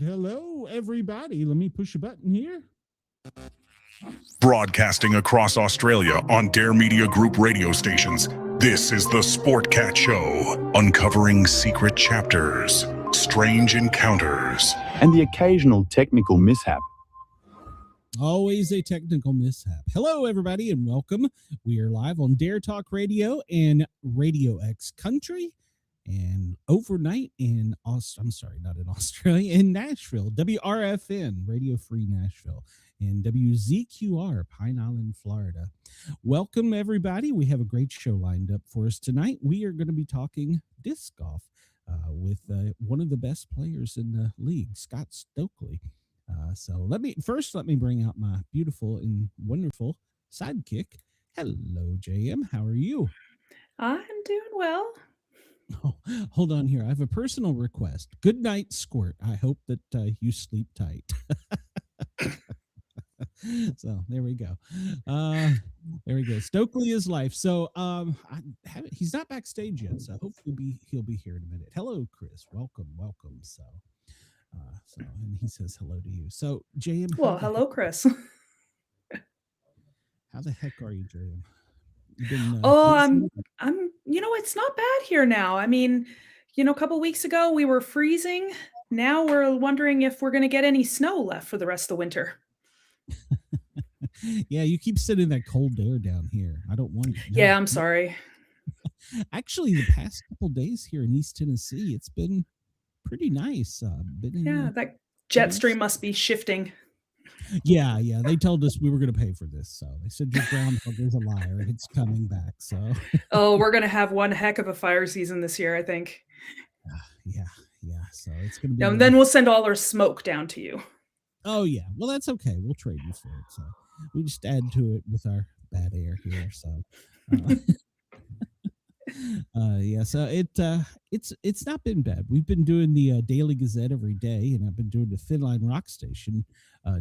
hello, everybody. Let me push a button here. Broadcasting across Australia on Dare Media Group radio stations, this is the Sportcat Show, uncovering secret chapters, strange encounters, and the occasional technical mishap. Always a technical mishap. Hello, everybody, and welcome. We are live on Dare Talk Radio and Radio X Country, and overnight in not in Australia, in Nashville, WRFN, Radio Free Nashville, and WZQR, Pine Island, Florida. Welcome, everybody. We have a great show lined up for us tonight. We are going to be talking disc golf with one of the best players in the league, Scott Stokely. So let me bring out my beautiful and wonderful sidekick. Hello, JM. How are you? I'm doing well. Oh, hold on here. I have a personal request. Good night, Squirt. I hope that you sleep tight. So there we go. There we go. Stokely is life. So he's not backstage yet. So hopefully he'll be here in a minute. Hello, Chris. Welcome. So and he says hello to you. So JM. Well, hello, Chris. How the heck are you, JM? I'm it's not bad here now. I mean, a couple weeks ago we were freezing. Now we're wondering if we're going to get any snow left for the rest of the winter. Yeah, you keep sending that cold air down here. I don't want it. No. Yeah, I'm sorry. Actually, the past couple days here in East Tennessee, it's been pretty nice. That jet stream must be shifting. Yeah. They told us we were going to pay for this. So they said your groundhogger's a liar. It's coming back. So. Oh, we're going to have one heck of a fire season this year, I think. Yeah. So it's going to be. And then we'll send all our smoke down to you. Oh, yeah. Well, that's okay. We'll trade you for it. So we just add to it with our bad air here. So. So it's not been bad. We've been doing the Daily Gazette every day, and I've been doing the Thin Line Rock Station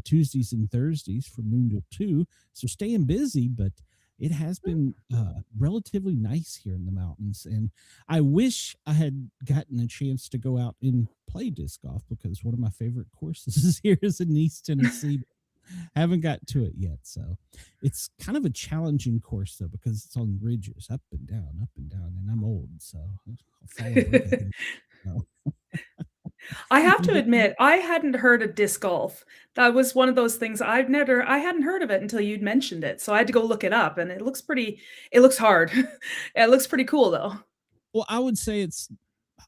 Tuesdays and Thursdays from noon till 2. So staying busy, but it has been relatively nice here in the mountains. And I wish I had gotten a chance to go out and play disc golf, because one of my favorite courses here is in East Tennessee. Haven't got to it yet, so it's kind of a challenging course though, because it's on ridges, up and down, and I'm old, so I have to admit, I hadn't heard of disc golf. That was one of those things I hadn't heard of it until you'd mentioned it, so I had to go look it up, and it looks hard. It looks pretty cool though. Well, I would say it's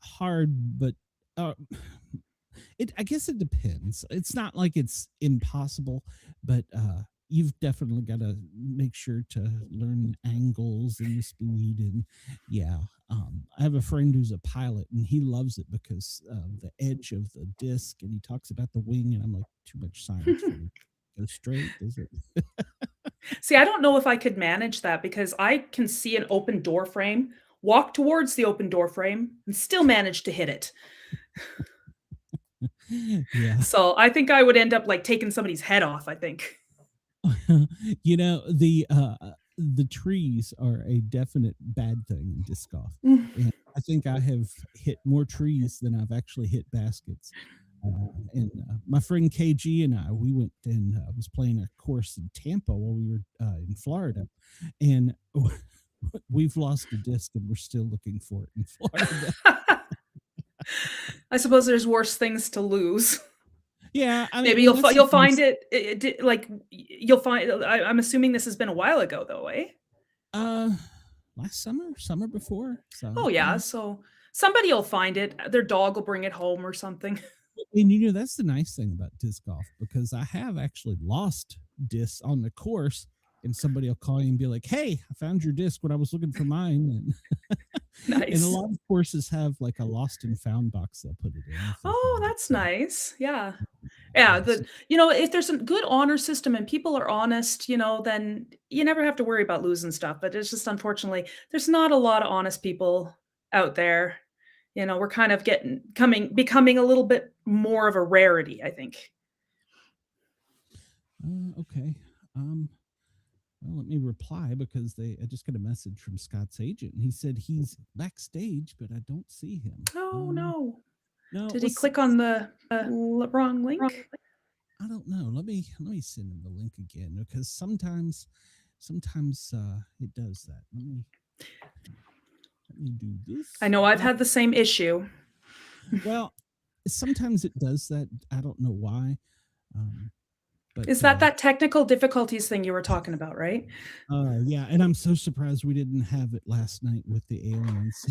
hard, but I guess it depends. It's not like it's impossible, but you've definitely got to make sure to learn angles and the speed. And I have a friend who's a pilot, and he loves it because the edge of the disc, and he talks about the wing, and I'm like, too much science for me. Go straight, is it? See, I don't know if I could manage that, because I can see an open door frame, walk towards the open door frame, and still manage to hit it. Yeah. So I think I would end up like taking somebody's head off, I think. The trees are a definite bad thing in disc golf. And I think I have hit more trees than I've actually hit baskets. My friend KG and we went and was playing a course in Tampa while we were in Florida, and we've lost a disc and we're still looking for it in Florida. I suppose there's worse things to lose. Yeah, I mean, maybe you'll find it like you'll find. I'm assuming this has been a while ago, though, eh? Last summer before. So. Oh yeah, so somebody will find it. Their dog will bring it home or something. And that's the nice thing about disc golf, because I have actually lost discs on the course, and somebody will call you and be like, "Hey, I found your disc when I was looking for mine." And nice. And a lot of courses have like a lost and found box they'll put it in. Oh, that's nice. Yeah. If there's a good honor system and people are honest, then you never have to worry about losing stuff. But it's just, unfortunately, there's not a lot of honest people out there. We're kind of becoming a little bit more of a rarity, I think. Okay. Well, let me reply, because I just got a message from Scott's agent, and he said he's backstage, but I don't see him. Oh, no. No, Did he click on the wrong link? I don't know. Let me send him the link again, because sometimes it does that. Let me do this. I know I've had the same issue. Well, sometimes it does that. I don't know why. But Is that technical difficulties thing you were talking about, right? Yeah, and I'm so surprised we didn't have it last night with the aliens.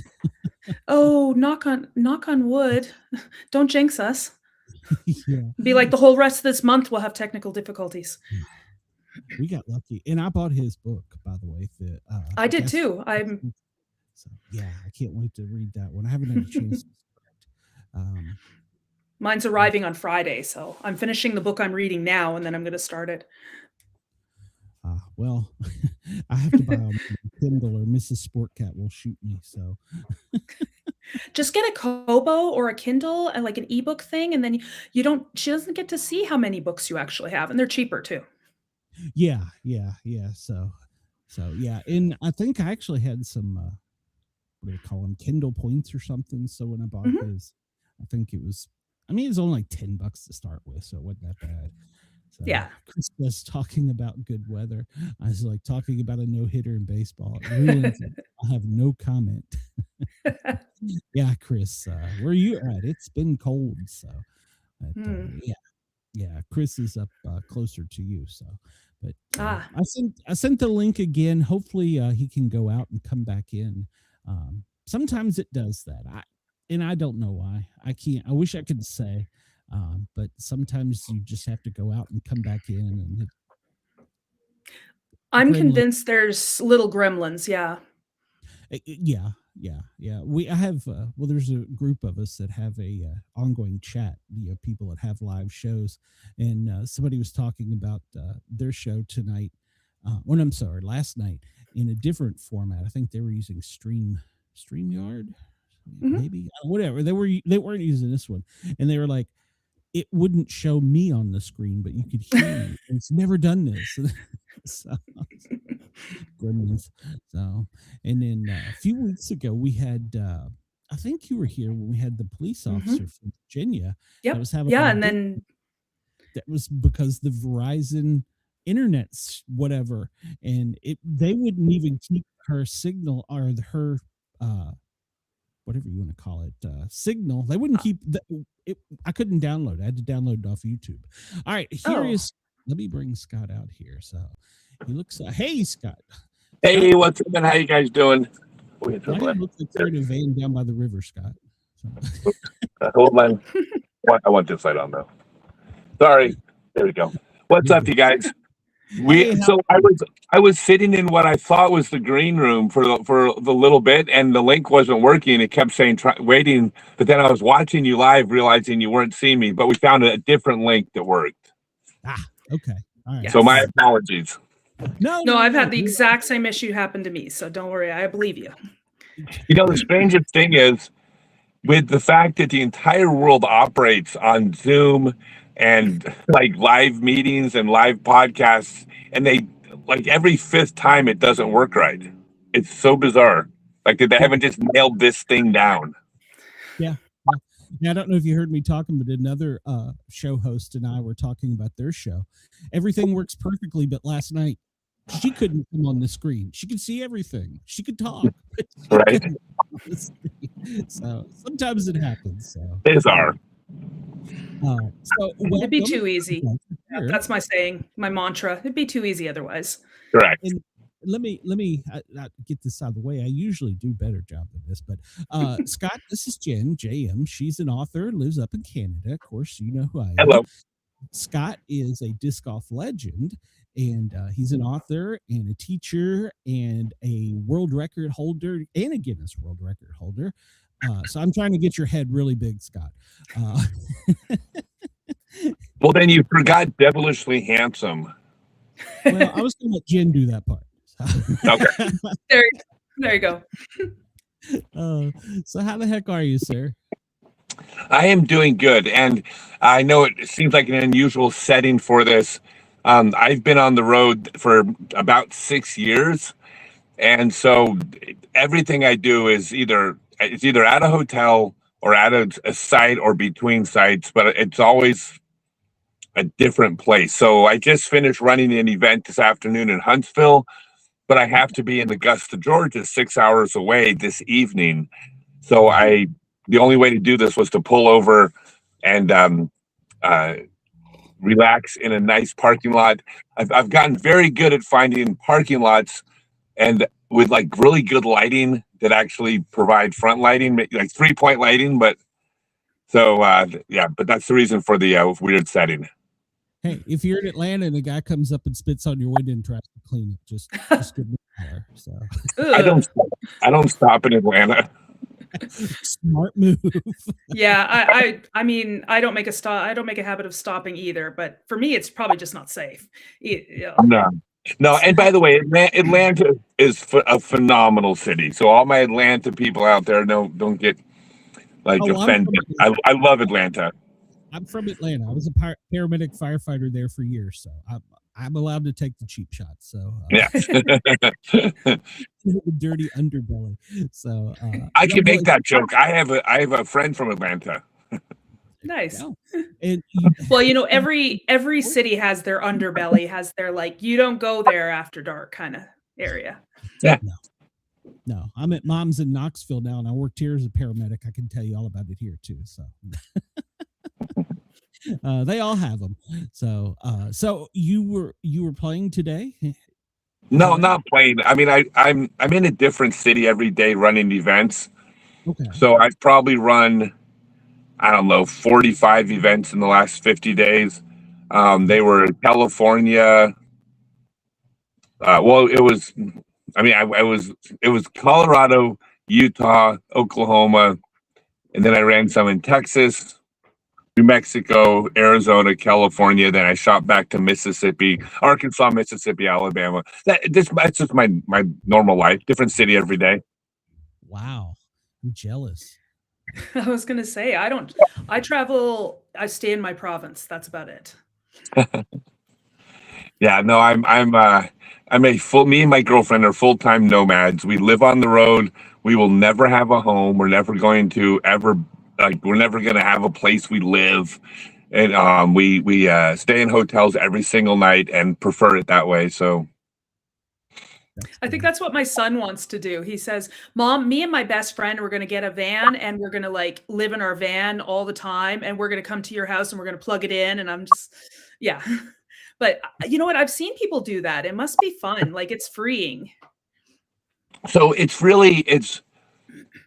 Oh, knock on wood. Don't jinx us. Yeah. Be like the whole rest of this month we'll have technical difficulties. We got lucky, and I bought his book, by the way. I did too. So yeah, I can't wait to read that one. I haven't had a chance to start. Mine's arriving on Friday, so I'm finishing the book I'm reading now, and then I'm going to start it. Well, I have to buy a Kindle, or Mrs. Sportcat will shoot me. So just get a Kobo or a Kindle and like an ebook thing, and then she doesn't get to see how many books you actually have, and they're cheaper too. Yeah. So yeah, and I think I actually had some what do they call them, Kindle points or something. So when I bought his, I think it was only like $10 to start with, so it wasn't that bad. So yeah. Chris was talking about good weather. I was like talking about a no-hitter in baseball. It ruins it. I have no comment. Yeah, Chris, where are you at? It's been cold, so yeah. Chris is up closer to you, so. But I sent the link again. Hopefully he can go out and come back in. Sometimes it does that. I don't know why. I can't. I wish I could say, but sometimes you just have to go out and come back in. And I'm convinced there's little gremlins. Yeah. Yeah. I have. Well, there's a group of us that have a ongoing chat. People that have live shows, and somebody was talking about their show tonight. I'm sorry, last night in a different format. I think they were using StreamYard. Maybe whatever they weren't using this one, and they were like, it wouldn't show me on the screen, but you could hear me. It's never done this. So, goodness. So, and then a few weeks ago we had I think you were here when we had the police officer from Virginia. Yep. That was having and then that was because the Verizon internet's whatever, and they wouldn't even keep her signal or her whatever you want to call it, signal. They wouldn't keep it. I couldn't download. I had to download it off YouTube. All right, here is. Let me bring Scott out here. So he looks. Hey, Scott. Hey, Scott, what's up, man? How you guys doing? Why do you look like you're in a van down by the river, Scott? So. Hold on. I want this light on though. Sorry. There we go. What's up, you guys? I was sitting in what I thought was the green room for the little bit, and the link wasn't working. It kept saying waiting, but then I was watching you live, realizing you weren't seeing me. But we found a different link that worked. Okay. All right. So my apologies. No, I've had the exact same issue happen to me, so don't worry. I believe you. The strangest thing is, with the fact that the entire world operates on Zoom and like live meetings and live podcasts, and they like every fifth time it doesn't work right. It's so bizarre. Like they haven't just nailed this thing down. Yeah. Now, I don't know if you heard me talking, but another show host and I were talking about their show. Everything works perfectly, but last night she couldn't come on the screen. She could see everything. She could talk. Right. So sometimes it happens. So bizarre. It'd be too easy. That's my saying, my mantra. It'd be too easy otherwise. Correct. And let me get this out of the way. I usually do a better job than this, but Scott, this is Jen, JM. She's an author, lives up in Canada. Of course, you know who I am. Hello. Scott is a disc golf legend, and he's an author and a teacher and a world record holder and a Guinness World Record holder. So I'm trying to get your head really big, Scott. Well, then you forgot devilishly handsome. Well, I was going to let Jen do that part. Okay. There you go. So how the heck are you, sir? I am doing good, and I know it seems like an unusual setting for this. I've been on the road for about 6 years, and so everything I do is either at a hotel or at a site or between sites, but it's always a different place. So I just finished running an event this afternoon in Huntsville, but I have to be in Augusta, Georgia, 6 hours away this evening. So the only way to do this was to pull over and relax in a nice parking lot. I've gotten very good at finding parking lots and with like really good lighting that actually provide front lighting, like 3-point lighting. But so but that's the reason for the weird setting. Hey, if you're in Atlanta and a guy comes up and spits on your window and tries to clean it, just give me a holler. So I don't stop in Atlanta. Smart move. Yeah, I mean, I don't make a habit of stopping either, but for me, it's probably just not safe. Yeah. No. And by the way, Atlanta is a phenomenal city. So all my Atlanta people out there, don't get offended. I love Atlanta. I'm from Atlanta. I was a paramedic firefighter there for years, so I'm allowed to take the cheap shots. So yeah, the dirty underbelly. So I can make that joke. I have a friend from Atlanta. Nice. And well, every city has their underbelly, has their you don't go there after dark kind of area. Yeah. No, I'm at Mom's in Knoxville now, and I worked here as a paramedic. I can tell you all about it here too. So. They all have them. So you were playing today? No, not playing. I mean, I'm in a different city every day running events. Okay. So I've probably run, I don't know, 45 events in the last 50 days. They were California. It was Colorado, Utah, Oklahoma, and then I ran some in Texas, New Mexico, Arizona, California. Then I shot back to Mississippi, Arkansas, Mississippi, Alabama. That's just my normal life. Different city every day. Wow, I'm jealous. I was gonna say I travel. I stay in my province. That's about it. Yeah, no, me and my girlfriend are full-time nomads. We live on the road. We will never have a home. We're never going to ever. We're never going to have a place we live, and we stay in hotels every single night and prefer it that way. So I think that's what my son wants to do. He says, "Mom, me and my best friend, we're going to get a van and we're going to live in our van all the time, and we're going to come to your house and we're going to plug it in." And I'm just, yeah. But you know what? I've seen people do that. It must be fun. It's freeing. So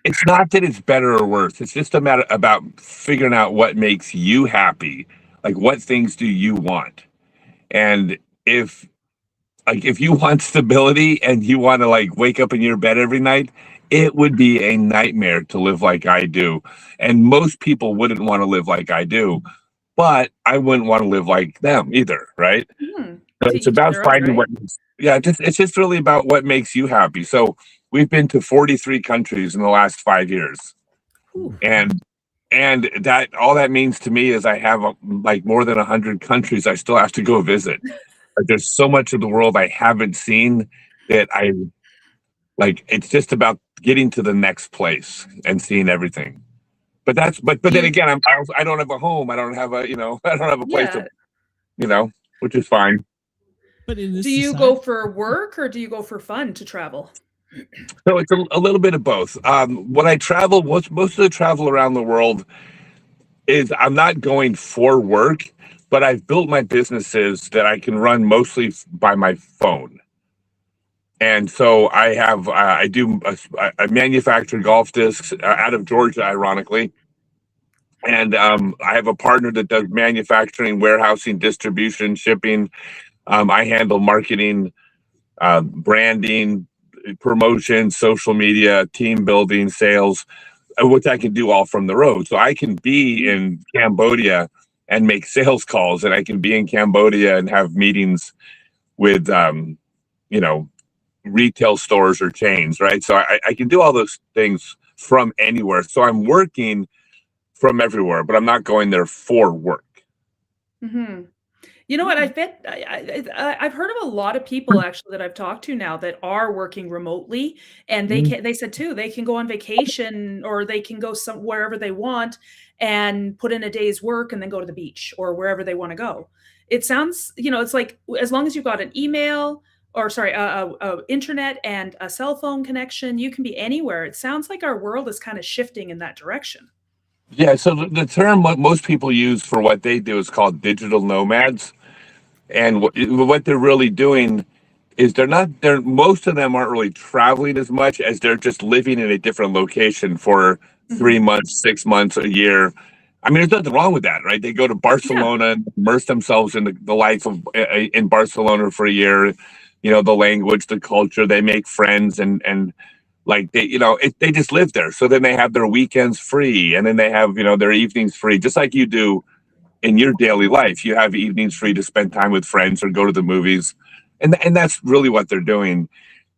it's not that it's better or worse. It's just a matter about figuring out what makes you happy. Like, what things do you want? And if you want stability and you want to wake up in your bed every night, it would be a nightmare to live like I do. And most people wouldn't want to live like I do, but I wouldn't want to live like them either, right? So it's about finding it's just really about what makes you happy. So we've been to 43 countries in the last 5 years. Ooh. And that all that means to me is I have more than 100 countries I still have to go visit. There's so much of the world I haven't seen that it's just about getting to the next place and seeing everything. But then again, I don't have a home. I don't have a place to, which is fine. But do you go for work or do you go for fun to travel? So it's a little bit of both. When I travel, most of the travel around the world is I'm not going for work, but I've built my businesses that I can run mostly by my phone. And so I manufacture golf discs out of Georgia, ironically. And I have a partner that does manufacturing, warehousing, distribution, shipping. I handle marketing, branding, promotion, social media, team building, sales, which I can do all from the road. So I can be in Cambodia and make sales calls, and I can be in Cambodia and have meetings with, retail stores or chains, right? So I can do all those things from anywhere. So I'm working from everywhere, but I'm not going there for work. Mm-hmm. You know what? I bet I've heard of a lot of people actually that I've talked to now that are working remotely, and they said too they can go on vacation or they can go wherever they want and put in a day's work and then go to the beach or wherever they want to go. It sounds, it's like as long as you've got an email or sorry, internet and a cell phone connection, you can be anywhere. It sounds like our world is kind of shifting in that direction. Yeah, so the term what most people use for what they do is called digital nomads. And what they're really doing is they're most of them aren't really traveling as much as they're just living in a different location for 3 months, 6 months, a year. I mean, there's nothing wrong with that, right? They go to Barcelona and immerse themselves in the life of in Barcelona for a year. The language, the culture, they make friends and like they just live there. So then they have their weekends free, and then they have their evenings free, just like you do in your daily life. You have evenings free to spend time with friends or go to the movies, and that's really what they're doing.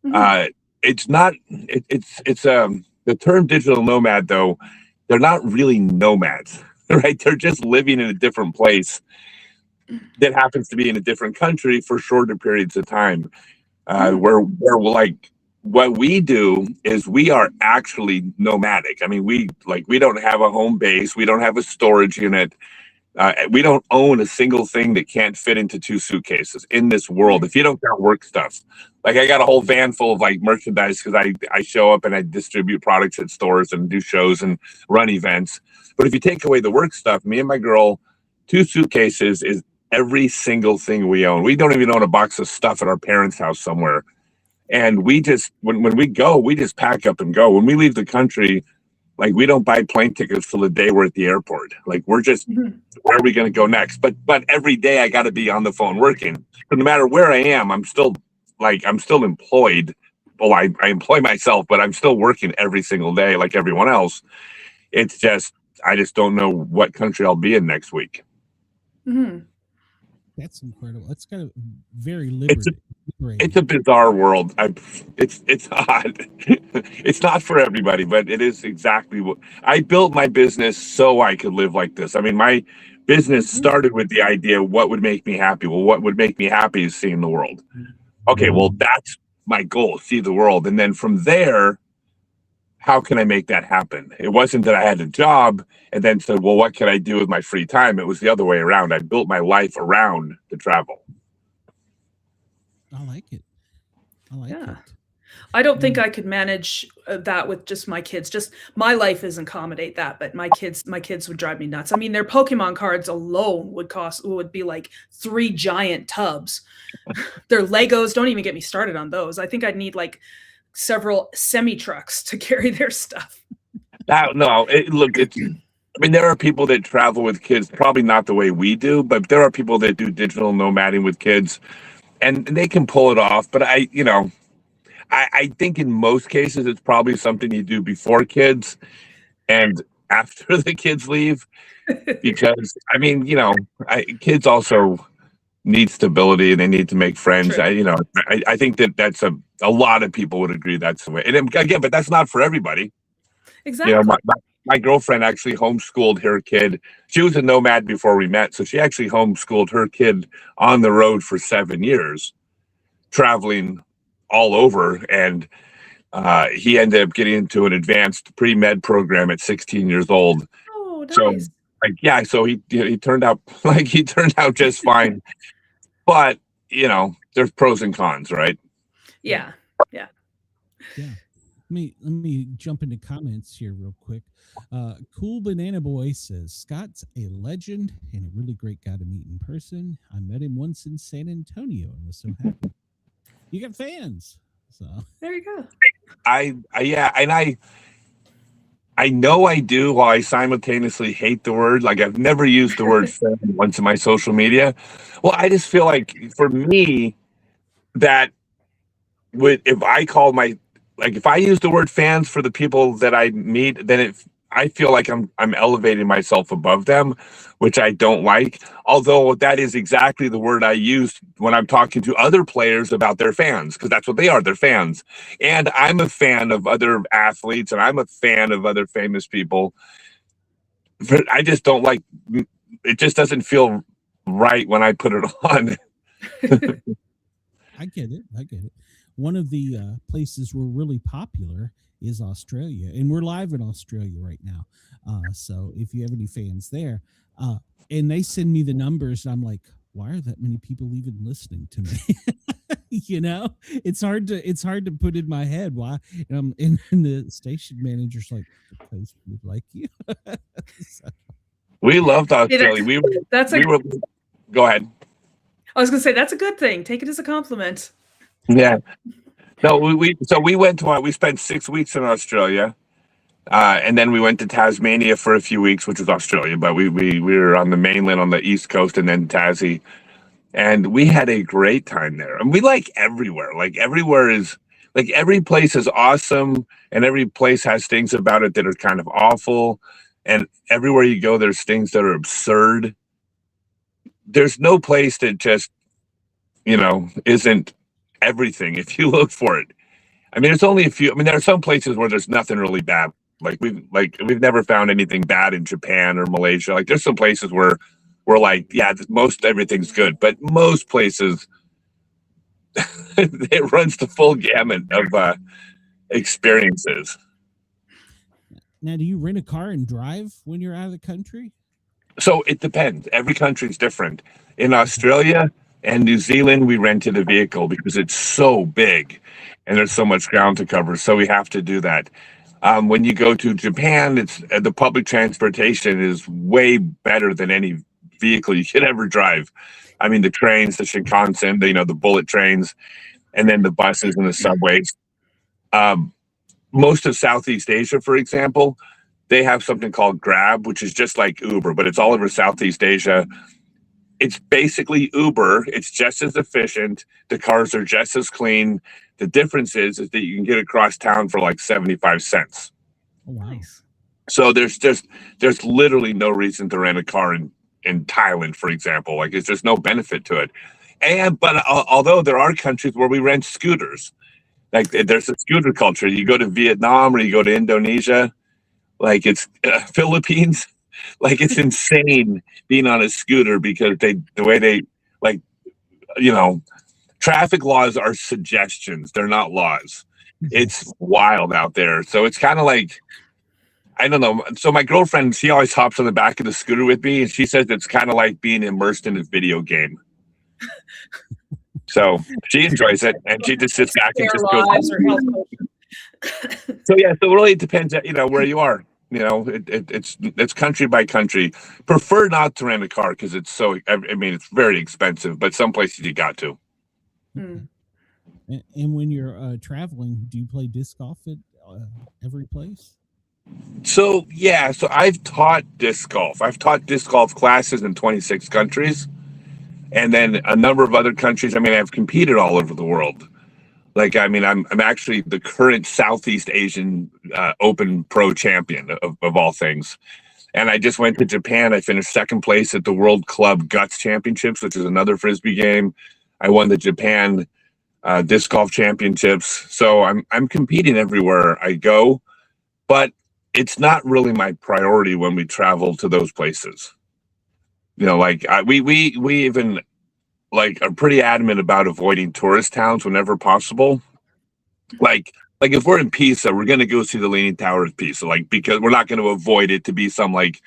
It's not. It's the term digital nomad though. They're not really nomads, right? They're just living in a different place that happens to be in a different country for shorter periods of time. Where like what we do is we are actually nomadic. I mean, we don't have a home base. We don't have a storage unit. We don't own a single thing that can't fit into 2 suitcases in this world. If you don't got work stuff, like I got a whole van full of like merchandise because I show up and I distribute products at stores and do shows and run events. But if you take away the work stuff, me and my girl, 2 suitcases is every single thing we own. We don't even own a box of stuff at our parents' house somewhere. And we just, when we go, we just pack up and go. When we leave the country, like we don't buy plane tickets till the day we're at the airport. Like we're just, where are we going to go next? But every day I got to be on the phone working. So no matter where I am, I'm still employed. Well, I employ myself, but I'm still working every single day like everyone else. It's just, I just don't know what country I'll be in next week. That's incredible. That's kind of very liberating. It's a bizarre world. It's odd. It's not for everybody, but it is exactly what I built my business so I could live like this. I mean, my business started with the idea, what would make me happy? Well, what would make me happy is seeing the world. Okay, well, that's my goal, see the world. And then from there, how can I make that happen? It wasn't that I had a job and then said, well, what can I do with my free time? It was the other way around. I built my life around the travel. I like it. It. I don't think I could manage that with just my kids. Just my life doesn't accommodate that, but my kids would drive me nuts. I mean, their Pokemon cards alone would be like 3 giant tubs. Their Legos, don't even get me started on those. I think I'd need like several semi trucks to carry their stuff. I mean, there are people that travel with kids, probably not the way we do, but there are people that do digital nomading with kids. And they can pull it off, but I think in most cases it's probably something you do before kids and after the kids leave, because I mean, kids also need stability and they need to make friends. I think that's a lot of people would agree that's the way. And again, but that's not for everybody. Exactly. My girlfriend actually homeschooled her kid. She was a nomad before we met, so she actually homeschooled her kid on the road for 7 years, traveling all over. And he ended up getting into an advanced pre-med program at 16 years old. Oh, nice. So so he turned out just fine. But there's pros and cons, right? Yeah. Let me jump into comments here real quick. Cool Banana Boy says, Scott's a legend and a really great guy to meet in person. I met him once in San Antonio and was so happy. You got fans. So there you go. I know I do, while I simultaneously hate the word. Like I've never used the word fan once in my social media. Well, I just feel like for me that if I use the word fans for the people that I meet, then I feel like I'm elevating myself above them, which I don't like. Although that is exactly the word I use when I'm talking to other players about their fans, because that's what they are. They're fans. And I'm a fan of other athletes and I'm a fan of other famous people. But I just don't like, it just doesn't feel right when I put it on. I get it. One of the places we're really popular is Australia, and we're live in Australia right now. So if you have any fans there, and they send me the numbers, and I'm like, why are that many people even listening to me? It's hard to put in my head why. And the station manager's like, because we like you. So. We loved Australia. Go ahead. I was gonna say that's a good thing. Take it as a compliment. Yeah. No, we spent 6 weeks in Australia, and then we went to Tasmania for a few weeks, which was Australia, but we were on the mainland on the East Coast and then Tassie, and we had a great time there. And we like everywhere. Like everywhere is like every place is awesome, and every place has things about it that are kind of awful, and everywhere you go, there's things that are absurd. There's no place that just isn't everything if you look for it. I mean, there's only a few. I mean, there are some places where there's nothing really bad. We've never found anything bad in Japan or Malaysia. Like there's some places where we're like, yeah, most everything's good, but most places it runs the full gamut of experiences. Now, do you rent a car and drive when you're out of the country? So it depends. Every country is different. In Australia and New Zealand, we rented a vehicle because it's so big and there's so much ground to cover. So we have to do that. When you go to Japan, it's the public transportation is way better than any vehicle you could ever drive. I mean, the trains, the Shinkansen, the bullet trains, and then the buses and the subways. Most of Southeast Asia, for example, they have something called Grab, which is just like Uber, but it's all over Southeast Asia. It's basically Uber. It's just as efficient. The cars are just as clean. The difference is that you can get across town for like 75 cents. Oh, wow. Nice. So there's literally no reason to rent a car in Thailand, for example. Like it's just no benefit to it. But although there are countries where we rent scooters, like there's a scooter culture. You go to Vietnam or you go to Indonesia, like it's Philippines, like it's insane being on a scooter because the way they traffic laws are suggestions. They're not laws. It's wild out there. So it's kind of like, I don't know. So my girlfriend, she always hops on the back of the scooter with me, and she says it's kind of like being immersed in a video game. So she enjoys it, and she just sits back and just goes. So yeah, so really it depends, where you are. It's country by country. Prefer not to rent a car because it's it's very expensive. But some places you got to. And when you're traveling, do you play disc golf at every place? So yeah, so I've taught disc golf. I've taught disc golf classes in 26 countries. And then a number of other countries. I mean, I've competed all over the world. Like, I mean, I'm actually the current Southeast Asian Open Pro champion of all things. And I just went to Japan. I finished second place at the World Club Guts Championships, which is another Frisbee game. I won the Japan Disc Golf Championships. So I'm competing everywhere I go. But it's not really my priority when we travel to those places. We even are pretty adamant about avoiding tourist towns whenever possible. Like if we're in Pisa, we're going to go see the Leaning Tower of Pisa, because we're not going to avoid it to be some like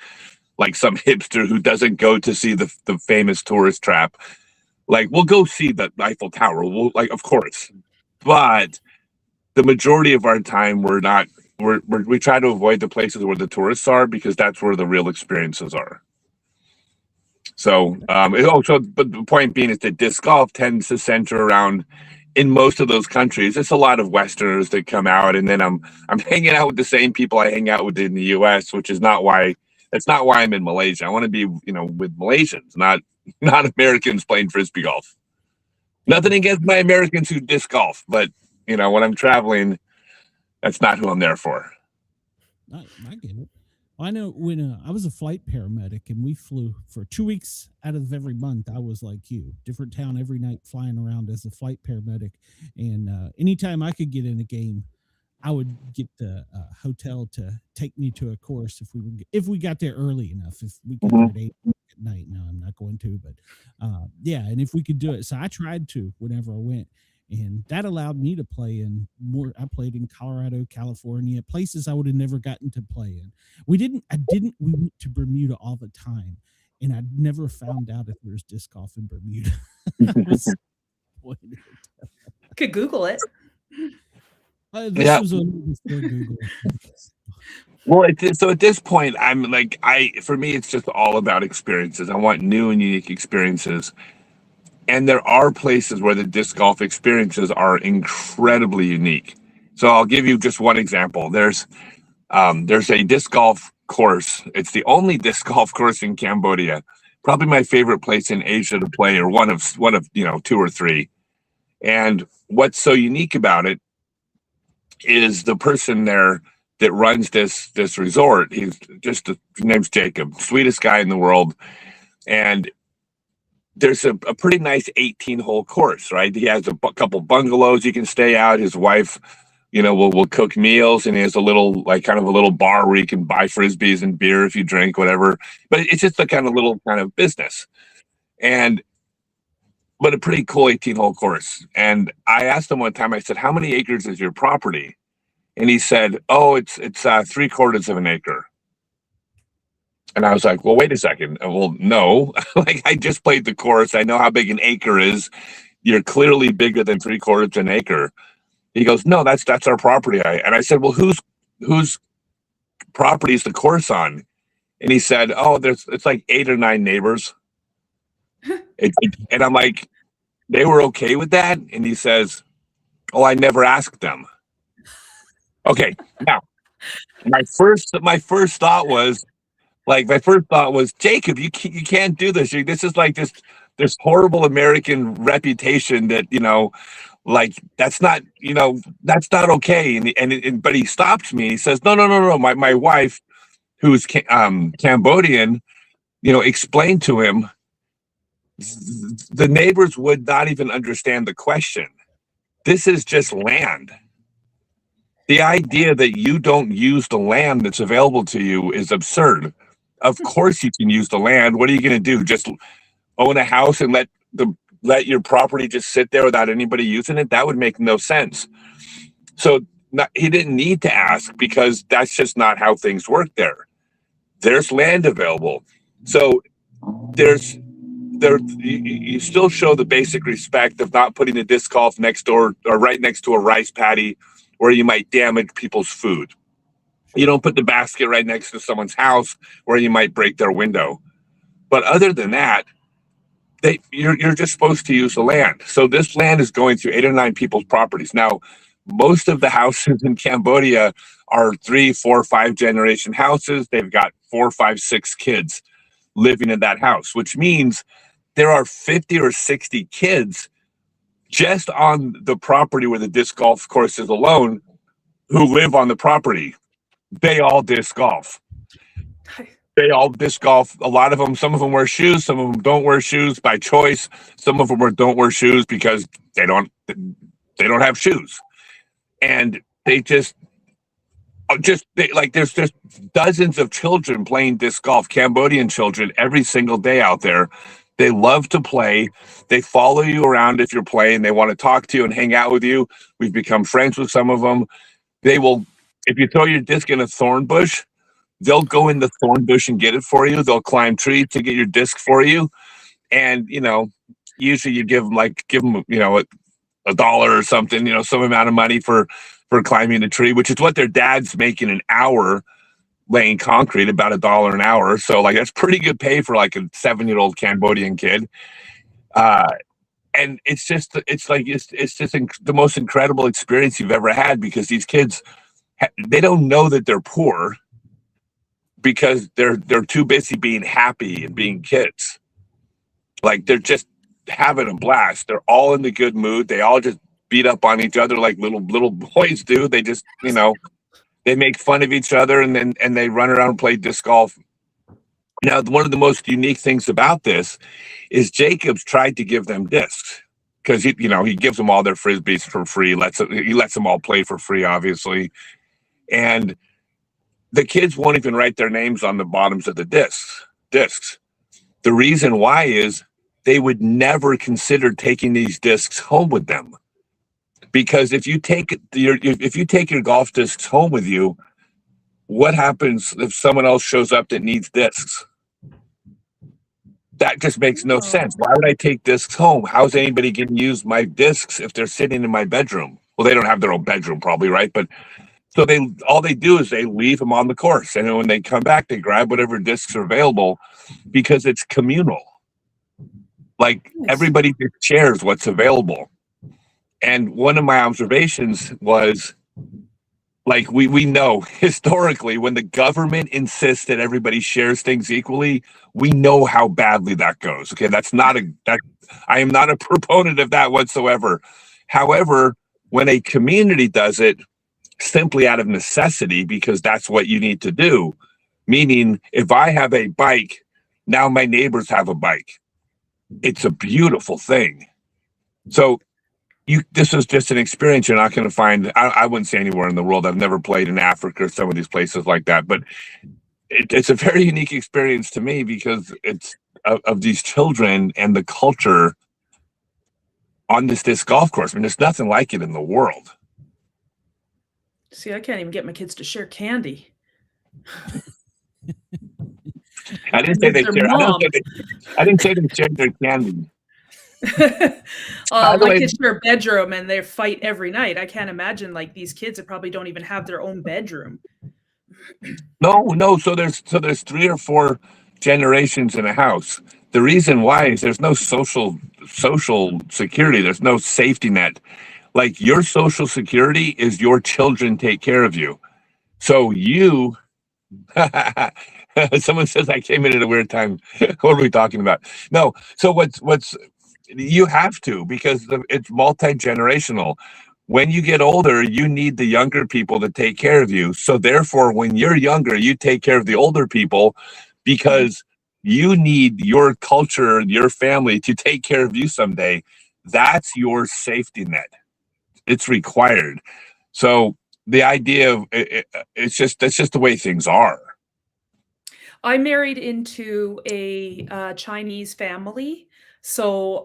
some hipster who doesn't go to see the famous tourist trap. Like we'll go see the Eiffel Tower. Of course, but the majority of our time we try to avoid the places where the tourists are because that's where the real experiences are. So, but the point being is that disc golf tends to center around, in most of those countries, it's a lot of Westerners that come out, and then I'm hanging out with the same people I hang out with in the U.S., which is not why I'm in Malaysia. I want to be, with Malaysians, not Americans playing Frisbee golf. Nothing against my Americans who disc golf, but when I'm traveling, that's not who I'm there for. I get it. I know when I was a flight paramedic and we flew for 2 weeks out of every month, I was like you, different town every night flying around as a flight paramedic. And anytime I could get in a game, I would get the hotel to take me to a course if we got there early enough. If we could at 8 at night. No, I'm not going to, but yeah. And if we could do it, so I tried to whenever I went, and that allowed me to play in more. I played in Colorado, California, places I would have never gotten to play in. We went to Bermuda all the time, and I never found out if there's disc golf in Bermuda. I was disappointed. Could Google it. This was a little before Google. Well, so at this point, I'm like, for me, it's just all about experiences. I want new and unique experiences. And there are places where the disc golf experiences are incredibly unique. So I'll give you just one example. There's a disc golf course. It's the only disc golf course in Cambodia. Probably my favorite place in Asia to play, or one of two or three. And what's so unique about it is the person there that runs this resort. His name's Jacob, sweetest guy in the world. And there's a pretty nice 18-hole course, right? He has a couple bungalows you can stay out. His wife, will cook meals, and he has a little, kind of a little bar where you can buy frisbees and beer if you drink, whatever. But it's just a kind of business. But a pretty cool 18-hole course. And I asked him one time, I said, how many acres is your property? And he said, oh, it's 3/4 of an acre. And I was like, well, wait a second. Well, no, I just played the course. I know how big an acre is. You're clearly bigger than 3/4 of an acre. He goes, no, that's our property. And I said, well, whose property is the course on? And he said, oh, it's like 8 or 9 neighbors. And I'm like, they were okay with that? And he says, oh, I never asked them. Okay, now my first thought was Jacob, you can't do this. This is like this horrible American reputation that that's not okay. But he stopped me. He says, no. My wife, who's Cambodian, explained to him the neighbors would not even understand the question. This is just land. The idea that you don't use the land that's available to you is absurd. Of course you can use the land. What are you going to do? Just own a house and let your property just sit there without anybody using it? That would make no sense. So he didn't need to ask, because that's just not how things work there. There's land available. So you still show the basic respect of not putting a disc golf next door or right next to a rice paddy where you might damage people's food. You don't put the basket right next to someone's house where you might break their window. But other than that, you're just supposed to use the land. So this land is going through 8 or 9 people's properties. Now, most of the houses in Cambodia are 3, 4, 5 generation houses. They've got 4, 5, 6 kids living in that house, which means there are 50 or 60 kids just on the property where the disc golf course is alone who live on the property. They all disc golf. They all disc golf. A lot of them, some of them wear shoes. Some of them don't wear shoes by choice. Some of them don't wear shoes because they don't have shoes. And there's just dozens of children playing disc golf, Cambodian children, every single day out there. They love to play. They follow you around if you're playing. They want to talk to you and hang out with you. We've become friends with some of them. They will, if you throw your disc in a thorn bush, they'll go in the thorn bush and get it for you. They'll climb trees to get your disc for you. And, usually you give them $1 or something, some amount of money for climbing a tree, which is what their dad's making an hour laying concrete, about $1 an hour. So that's pretty good pay for a 7-year-old Cambodian kid. And it's just the most incredible experience you've ever had, because these kids, they don't know that they're poor because they're too busy being happy and being kids. They're just having a blast. They're all in the good mood. They all just beat up on each other like little boys do. They just, they make fun of each other, and they run around and play disc golf. Now, one of the most unique things about this is Jacob's tried to give them discs, because he gives them all their frisbees for free. He lets them all play for free, obviously. And the kids won't even write their names on the bottoms of the discs. The reason why is they would never consider taking these discs home with them. Because if you take your golf discs home with you, what happens if someone else shows up that needs discs? That just makes no sense. Why would I take discs home? How's anybody going to use my discs if they're sitting in my bedroom? Well, they don't have their own bedroom probably, right? But so all they do is they leave them on the course. And then when they come back, they grab whatever discs are available because it's communal. Like everybody just shares what's available. And one of my observations was, like, we know historically when the government insists that everybody shares things equally, we know how badly that goes. Okay, I am not a proponent of that whatsoever. However, when a community does it simply out of necessity, because that's what you need to do, meaning if I have a bike, now my neighbors have a bike. It's a beautiful thing. So this is just an experience you're not going to find. I wouldn't say anywhere in the world. I've never played in Africa or some of these places like that, but it's a very unique experience to me because it's of these children and the culture on this disc golf course. I mean, there's nothing like it in the world. See, I can't even get my kids to share candy. I didn't say they share. I didn't say they shared their candy. My kids share a bedroom and they fight every night. I can't imagine like these kids that probably don't even have their own bedroom. No. So there's 3 or 4 generations in a house. The reason why is there's no social security. There's no safety net. Like your social security is your children take care of you. So you, someone says I came in at a weird time. What are we talking about? No. So what's you have to, because it's multi-generational. When you get older, you need the younger people to take care of you. So therefore, when you're younger, you take care of the older people because you need your culture, your family to take care of you someday. That's your safety net. It's required. So the idea of that's just the way things are. I married into a Chinese family. So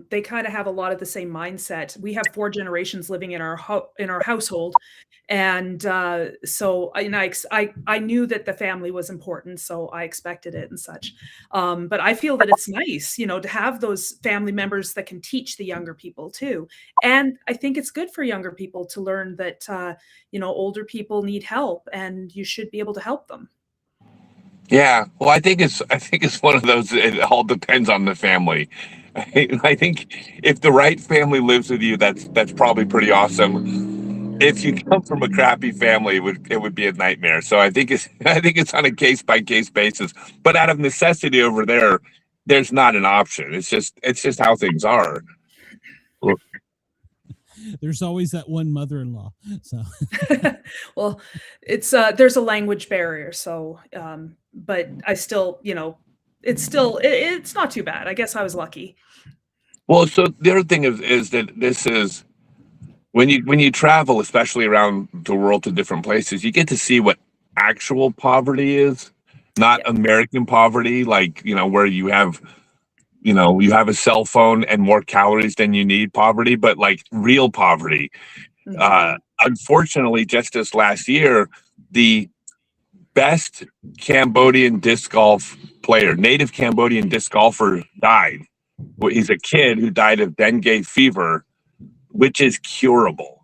they kind of have a lot of the same mindset. We have 4 generations living in our household, and so I knew that the family was important, so I expected it and such. But I feel that it's nice, to have those family members that can teach the younger people too. And I think it's good for younger people to learn that older people need help, and you should be able to help them. Yeah, well, I think it's one of those. It all depends on the family. I think if the right family lives with you, that's probably pretty awesome. If you come from a crappy family, it would be a nightmare. So I think it's on a case by case basis. But out of necessity over there, there's not an option. It's just how things are. There's always that one mother-in-law. So, well, it's there's a language barrier. So, but I still, it's not too bad. I guess I was lucky. Well, so the other thing is that this is when you travel, especially around the world to different places, you get to see what actual poverty is, not American poverty, like where you have a cell phone and more calories than you need poverty, but like real poverty. Mm-hmm. Unfortunately, just this last year, the best Cambodian disc golf player, native Cambodian disc golfer, died. He's a kid who died of dengue fever, which is curable.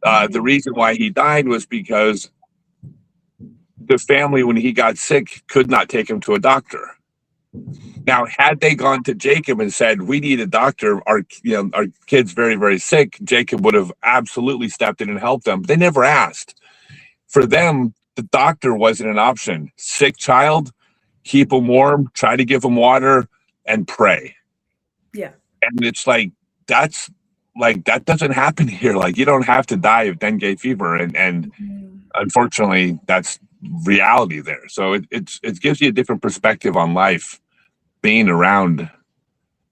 The reason why he died was because the family, when he got sick, could not take him to a doctor. Now, had they gone to Jacob and said, we need a doctor, our kid's very, very sick, Jacob would have absolutely stepped in and helped them. But they never asked. For them, the doctor wasn't an option. Sick child, keep him warm, try to give him water, and pray. Yeah. And it's like, that doesn't happen here. Like, you don't have to die of dengue fever. And unfortunately, that's reality there. So it gives you a different perspective on life being around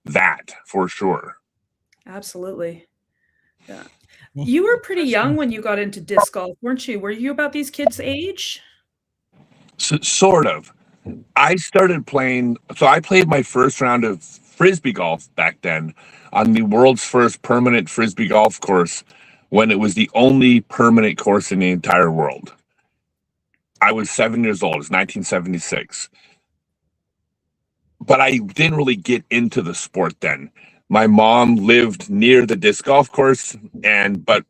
that, for sure. Absolutely. Yeah. You were pretty young when you got into disc golf, weren't you? Were you about these kids' age? So, sort of. I started playing. So I played my first round of frisbee golf back then on the world's first permanent frisbee golf course when it was the only permanent course in the entire world. I was 7 years old. It's 1976. But I didn't really get into the sport then. My mom lived near the disc golf course, but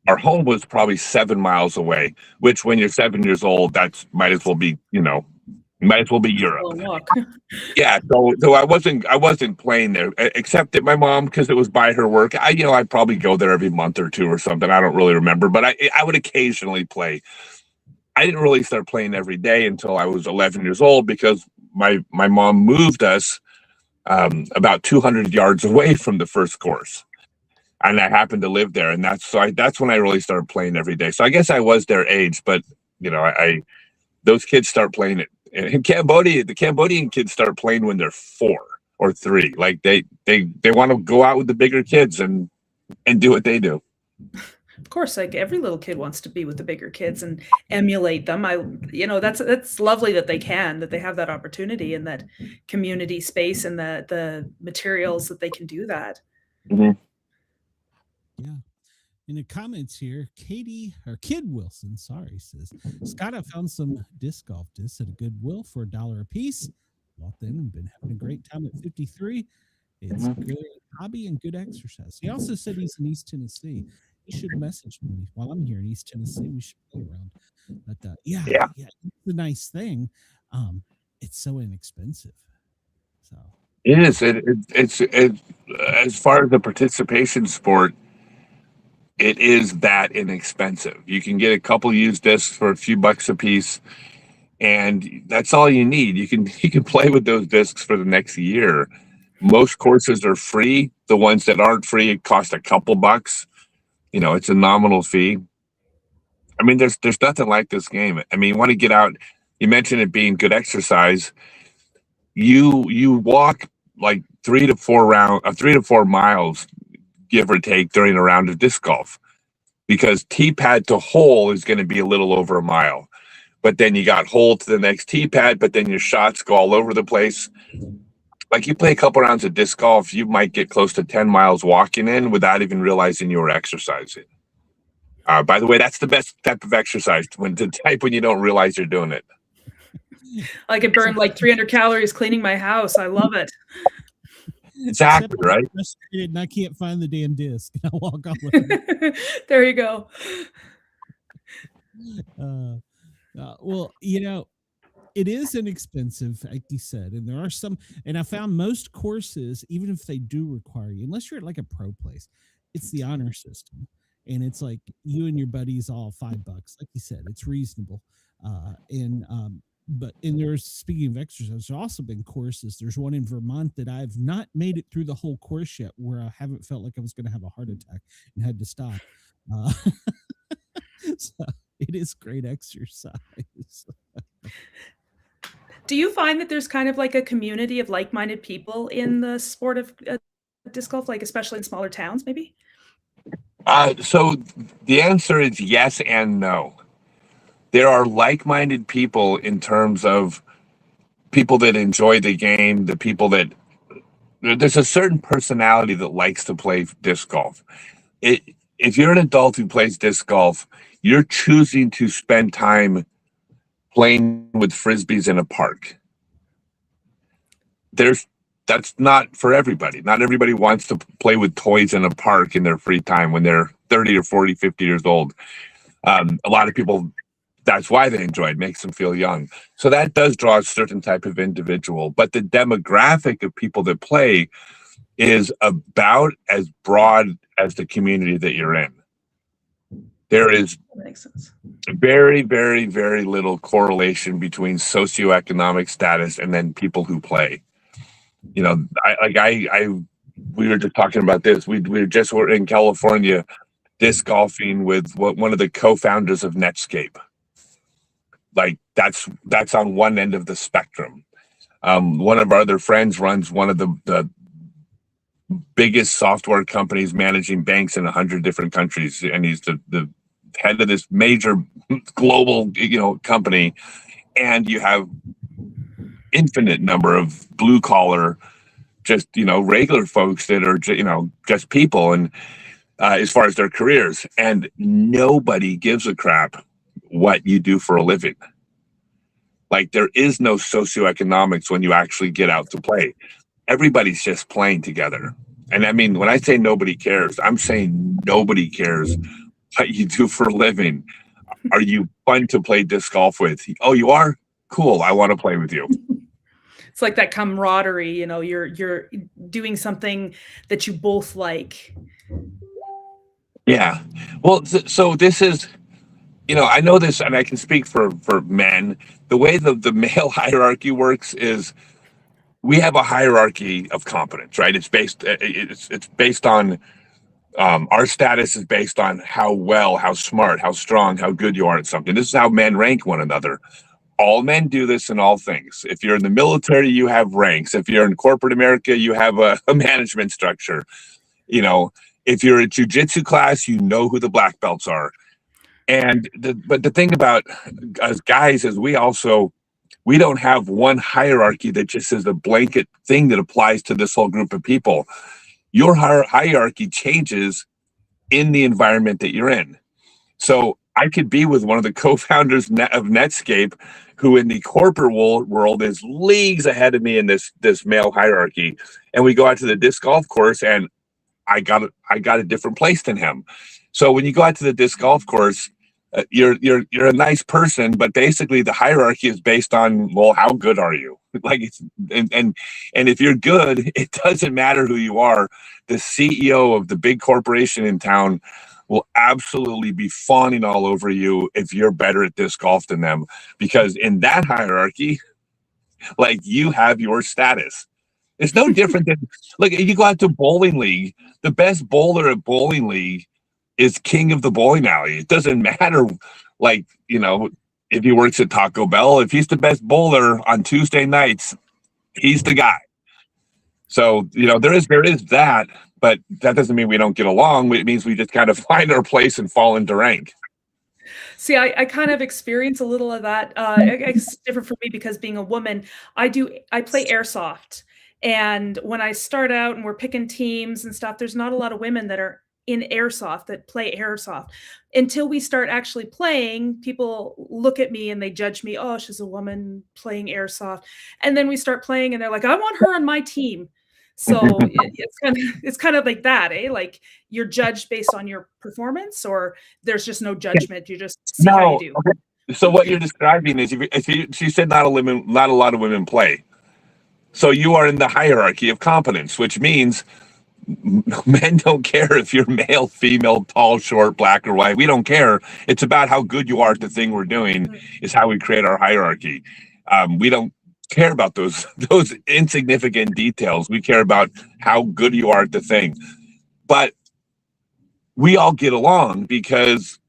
our home was probably 7 miles away, which when you're 7 years old, that's might as well be Europe. Long walk. Yeah, so I wasn't playing there, except that my mom, because it was by her work. I'd probably go there every month or two or something. I don't really remember, but I would occasionally play. I didn't really start playing every day until I was 11 years old because my mom moved us about 200 yards away from the first course, and I happened to live there, and that's when I really started playing every day. So I guess I was their age, but those kids start playing it in Cambodia. The Cambodian kids start playing when they're 4 or 3. Like they want to go out with the bigger kids and do what they do. Of course, like every little kid wants to be with the bigger kids and emulate them. That's lovely that they have that opportunity and that community space and the materials that they can do that. Mm-hmm. Yeah. In the comments here, Kid Wilson, says, Scott, I found some disc golf discs at a Goodwill for $1 a piece. Bought them and been having a great time at 53. It's a good hobby and good exercise. He also said he's in East Tennessee. He should message me while I'm here in East Tennessee. We should play around. But yeah, it's a nice thing. It's so inexpensive. So it is. It's as far as the participation sport, it is that inexpensive. You can get a couple used discs for a few bucks a piece, and that's all you need. You can play with those discs for the next year. Most courses are free. The ones that aren't free, it costs a couple bucks. It's a nominal fee. I mean, there's nothing like this game. I mean, you want to get out. You mentioned it being good exercise. You walk like 3 to 4 miles, give or take, during a round of disc golf, because tee pad to hole is going to be a little over a mile, but then you got hole to the next tee pad, but then your shots go all over the place. Like you play a couple rounds of disc golf, you might get close to 10 miles walking in without even realizing you were exercising. By the way, that's the best type of exercise, when you don't realize you're doing it. I could burn like 300 calories cleaning my house. I love it. Exactly, right? And I can't find the damn disc. I walk off with it. There you go. Well, it is inexpensive, like you said, and there are some, and I found most courses, even if they do require you, unless you're at like a pro place, it's the honor system, and it's like you and your buddies all $5, like you said, it's reasonable. But there's, speaking of exercise, there's also been courses. There's one in Vermont that I've not made it through the whole course yet, where I haven't felt like I was going to have a heart attack and had to stop. So it is great exercise. Do you find that there's kind of like a community of like-minded people in the sport of disc golf, like especially in smaller towns, maybe? So the answer is yes and no. There are like-minded people in terms of people that enjoy the game, the people that there's a certain personality that likes to play disc golf. If you're an adult who plays disc golf, you're choosing to spend time playing with frisbees in a park. That's not for everybody. Not everybody wants to play with toys in a park in their free time when they're 30 or 40, 50 years old. A lot of people, that's why they enjoy it. Makes them feel young. So that does draw a certain type of individual. But the demographic of people that play is about as broad as the community that you're in. There is very, very, very little correlation between socioeconomic status and then people who play. We were just talking about this. We were in California disc golfing with one of the co-founders of Netscape. Like that's on one end of the spectrum. One of our other friends runs one of the biggest software companies managing banks in 100 different countries, and he's the head of this major global company. And you have infinite number of blue collar, just, regular folks that are, just people. And as far as their careers, and nobody gives a crap what you do for a living. Like, there is no socioeconomics when you actually get out to play. Everybody's just playing together. And I mean, when I say nobody cares, I'm saying nobody cares what you do for a living. Are you fun to play disc golf with? Oh, you are? Cool. I want to play with you. It's like that camaraderie, you're doing something that you both like. Yeah. Well, so this is, I know this, and I can speak for men. The way the male hierarchy works is we have a hierarchy of competence, right? It's based on our status is based on how well, how smart, how strong, how good you are at something. This is how men rank one another. All men do this in all things. If you're in the military, you have ranks. If you're in corporate America, you have a management structure. If you're a jiu-jitsu class, you know who the black belts are. But the thing about us guys is we don't have one hierarchy that just is a blanket thing that applies to this whole group of people. Your hierarchy changes in the environment that you're in. So I could be with one of the co-founders of Netscape, who in the corporate world is leagues ahead of me in this male hierarchy. And we go out to the disc golf course, and I got a different place than him. So when you go out to the disc golf course, you're a nice person, but basically the hierarchy is based on, well, how good are you? Like, and if you're good, it doesn't matter who you are. The CEO of the big corporation in town will absolutely be fawning all over you if you're better at disc golf than them, because in that hierarchy, like, you have your status. It's no different than, like, you go out to bowling league, the best bowler at bowling league is king of the bowling alley. It doesn't matter, like, if he works at Taco Bell, if he's the best bowler on Tuesday nights, he's the guy. So, there is that, but that doesn't mean we don't get along. It means we just kind of find our place and fall into rank. See, I kind of experience a little of that. It's different for me because being a woman, I play airsoft. And when I start out and we're picking teams and stuff, there's not a lot of women that are in airsoft that play airsoft. Until we start actually playing, people look at me and they judge me. Oh, she's a woman playing airsoft. And then we start playing and they're like, I want her on my team. So it's kind of like that, eh? Like, you're judged based on your performance, or there's just no judgment. You just see how you do. Okay. So what you're describing is, if you said not a lot of women play. So you are in the hierarchy of competence, which means men don't care if you're male, female, tall, short, black, or white. We don't care. It's about how good you are at the thing we're doing is how we create our hierarchy. We don't care about those insignificant details. We care about how good you are at the thing. But we all get along because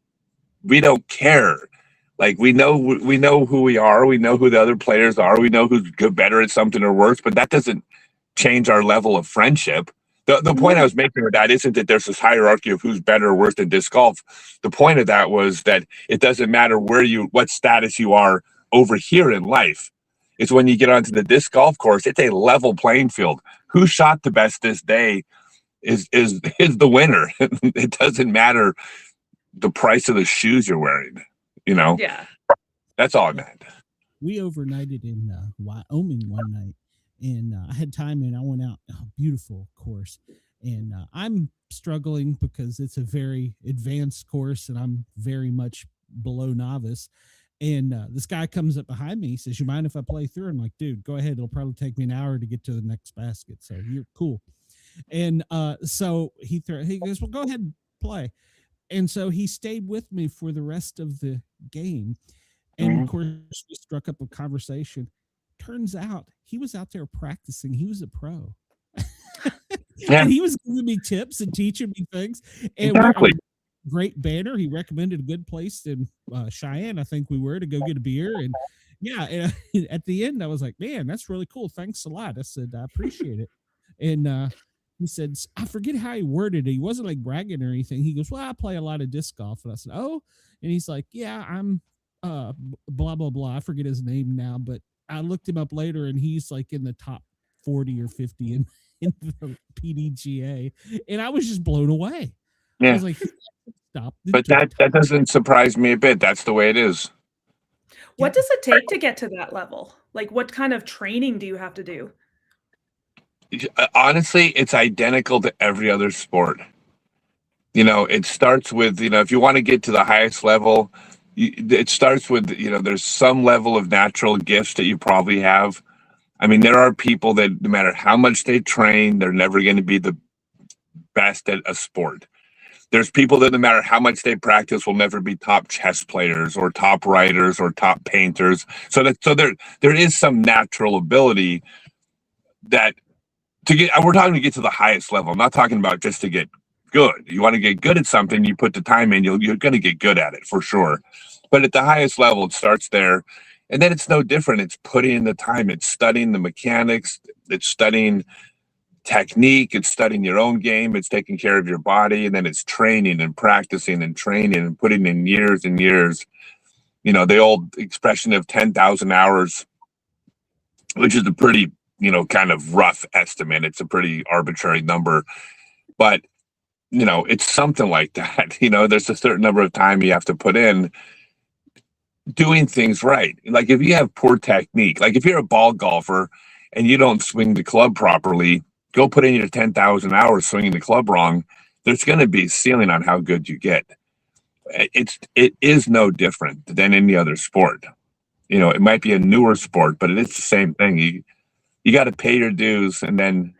we don't care. Like, we know who we are. We know who the other players are. We know who's better at something or worse, but that doesn't change our level of friendship. The point I was making with that isn't that there's this hierarchy of who's better or worse than disc golf. The point of that was that it doesn't matter what status you are over here in life. It's when you get onto the disc golf course, it's a level playing field. Who shot the best this day is the winner. It doesn't matter the price of the shoes you're wearing. Yeah, that's all I meant. We overnighted in Wyoming one night, and I had time, and I went out. Beautiful course, and I'm struggling because it's a very advanced course, and I'm very much below novice. And this guy comes up behind me. He says, "You mind if I play through?" I'm like, "Dude, go ahead. It'll probably take me an hour to get to the next basket, so you're cool." And so he goes, "Well, go ahead and play." And so he stayed with me for the rest of the game. And of course, we struck up a conversation. Turns out he was out there practicing. He was a pro. Yeah. And he was giving me tips and teaching me things. And exactly. Great banner. He recommended a good place in Cheyenne, I think we were, to go get a beer. And yeah, and at the end, I was like, man, that's really cool. Thanks a lot. I said, I appreciate it. And he said, I forget how he worded it. He wasn't like bragging or anything. He goes, well, I play a lot of disc golf. And I said, oh, and he's like, yeah, I'm blah, blah, blah. I forget his name now, but I looked him up later, and he's like in the top 40 or 50 in the PDGA, and I was just blown away. I Yeah. was like, stop. But that doesn't surprise me a bit. That's the way it is. What does it take to get to that level? Like, what kind of training do you have to do? Honestly, it's identical to every other sport. It starts with, if you want to get to the highest level, it starts with, there's some level of natural gifts that you probably have. I mean, there are people that no matter how much they train, they're never going to be the best at a sport. There's people that no matter how much they practice will never be top chess players or top writers or top painters. So there is some natural ability that we're talking to get to the highest level. I'm not talking about just to get good. You want to get good at something, you put the time in, you're going to get good at it for sure. But at the highest level, it starts there. And then it's no different. It's putting in the time. It's studying the mechanics. It's studying technique. It's studying your own game. It's taking care of your body. And then it's training and practicing and training and putting in years and years. The old expression of 10,000 hours, which is a pretty, kind of rough estimate. It's a pretty arbitrary number. But, it's something like that. There's a certain number of time you have to put in doing things right. Like if you have poor technique, like if you're a ball golfer and you don't swing the club properly, go put in your 10,000 hours swinging the club wrong. There's going to be a ceiling on how good you get. It is no different than any other sport. It might be a newer sport, but it is the same thing. You got to pay your dues and then,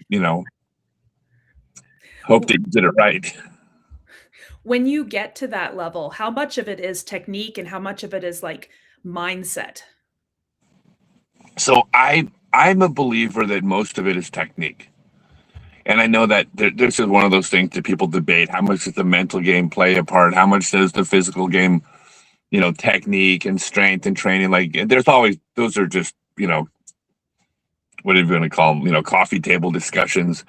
hope that you did it right. When you get to that level, how much of it is technique and how much of it is like mindset? So I'm a believer that most of it is technique. And I know that this is one of those things that people debate. How much does the mental game play a part? How much does the physical game, technique and strength and training? Like there's always, those are just, what are you going to call them? Coffee table discussions.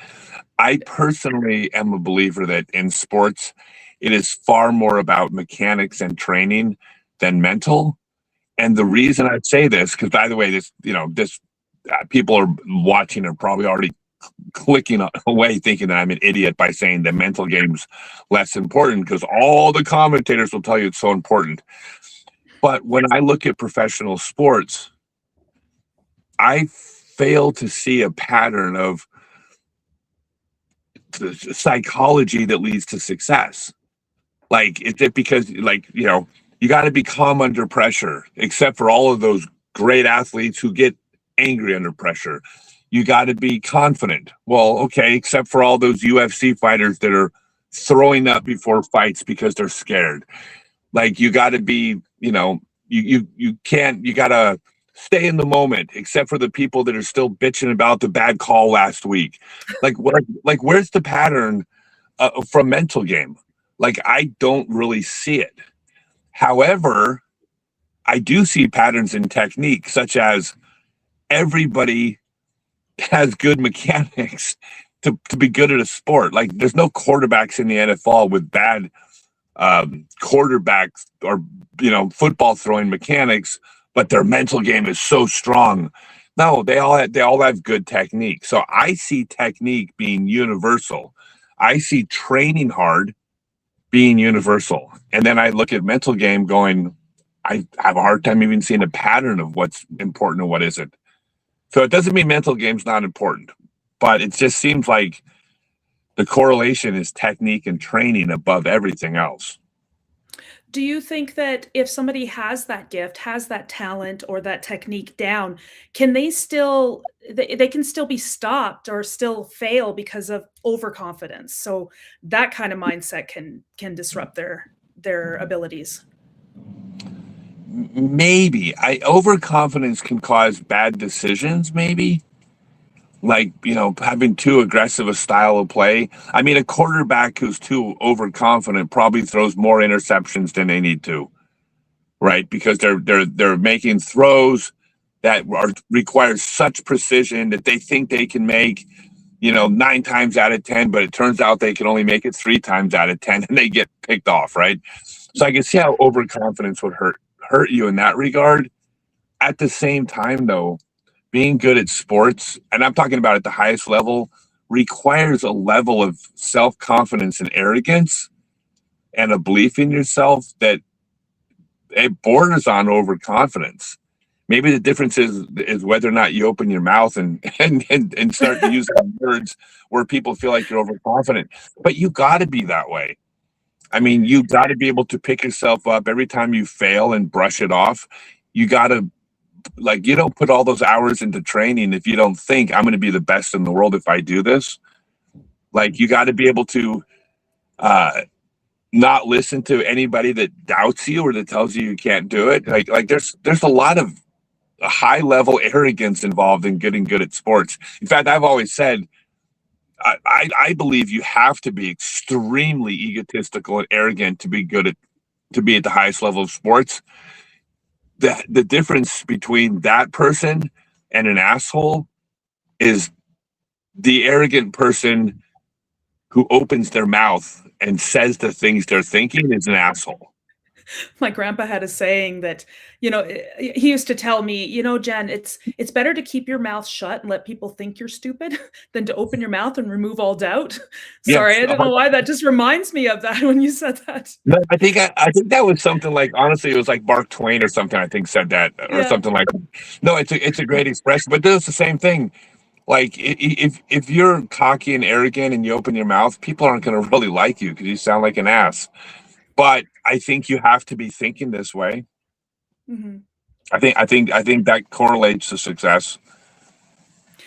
I personally am a believer that in sports, it is far more about mechanics and training than mental. And the reason I say this, because by the way, this people are watching are probably already clicking away thinking that I'm an idiot by saying the mental game's less important, because all the commentators will tell you it's so important. But when I look at professional sports, I fail to see a pattern of the psychology that leads to success. Like, is it because, you got to be calm under pressure, except for all of those great athletes who get angry under pressure. You got to be confident. Well, okay, except for all those UFC fighters that are throwing up before fights because they're scared. Like, you got to be, you got to stay in the moment, except for the people that are still bitching about the bad call last week. Where's the pattern from mental game? Like, I don't really see it. However, I do see patterns in technique, such as everybody has good mechanics to be good at a sport. Like, there's no quarterbacks in the NFL with bad quarterbacks or, football throwing mechanics, but their mental game is so strong. No, they all have good technique. So I see technique being universal. I see training hard being universal. And then I look at mental game going, I have a hard time even seeing a pattern of what's important and what isn't. So it doesn't mean mental game's not important, but it just seems like the correlation is technique and training above everything else. Do you think that if somebody has that gift, has that talent or that technique down, can they still they can still be stopped or still fail because of overconfidence? So that kind of mindset can disrupt their abilities. Maybe overconfidence can cause bad decisions, maybe. Like, having too aggressive a style of play. I mean, a quarterback who's too overconfident probably throws more interceptions than they need to, right? Because they're making throws that require such precision that they think they can make, 9 times out of 10, but it turns out they can only make it 3 times out of 10, and they get picked off, right? So I can see how overconfidence would hurt you in that regard. At the same time, though, being good at sports, and I'm talking about at the highest level, requires a level of self-confidence and arrogance and a belief in yourself that it borders on overconfidence. Maybe the difference is whether or not you open your mouth and start to use words where people feel like you're overconfident. But you got to be that way. I mean, you got to be able to pick yourself up every time you fail and brush it off. You got to, like, you don't put all those hours into training if you don't think I'm going to be the best in the world if I do this. Like, you got to be able to not listen to anybody that doubts you or that tells you can't do it. Like there's a lot of high level arrogance involved in getting good at sports. In fact, I've always said, I believe you have to be extremely egotistical and arrogant to be to be at the highest level of sports. The difference between that person and an asshole is the arrogant person who opens their mouth and says the things they're thinking is an asshole. My grandpa had a saying that, he used to tell me, Jen, it's better to keep your mouth shut and let people think you're stupid than to open your mouth and remove all doubt. Sorry, Yes. I don't know why that just reminds me of that when you said that. No, I think that was something like, honestly, it was like Mark Twain or something, I think, said that or Yeah. something like that. No, it's a great expression, but it's the same thing. Like, if you're cocky and arrogant and you open your mouth, people aren't going to really like you because you sound like an ass. But I think you have to be thinking this way. Mm-hmm. I think that correlates to success.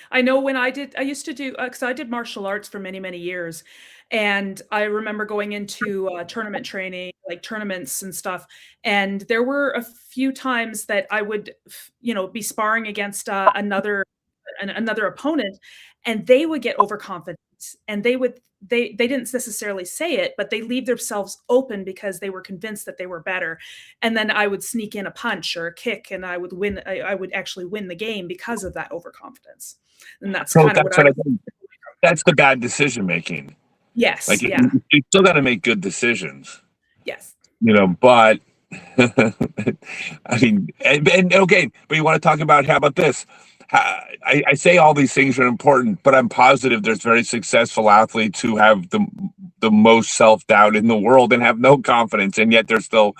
I know when I used to do, because I did martial arts for many, many years. And I remember going into tournament training, like tournaments and stuff. And there were a few times that I would, be sparring against another opponent, and they would get overconfident, and they didn't necessarily say it, but they leave themselves open because they were convinced that they were better. And then I would sneak in a punch or a kick, and I would win. I would actually win the game because of that overconfidence. And that's So kind of that's what what I think. That's the bad decision making. Yes. Like, Yeah. you still got to make good decisions, Yes. but I mean, and okay, but you want to talk about, how about this? I say all these things are important, but I'm positive there's very successful athletes who have the most self-doubt in the world and have no confidence, and yet they're still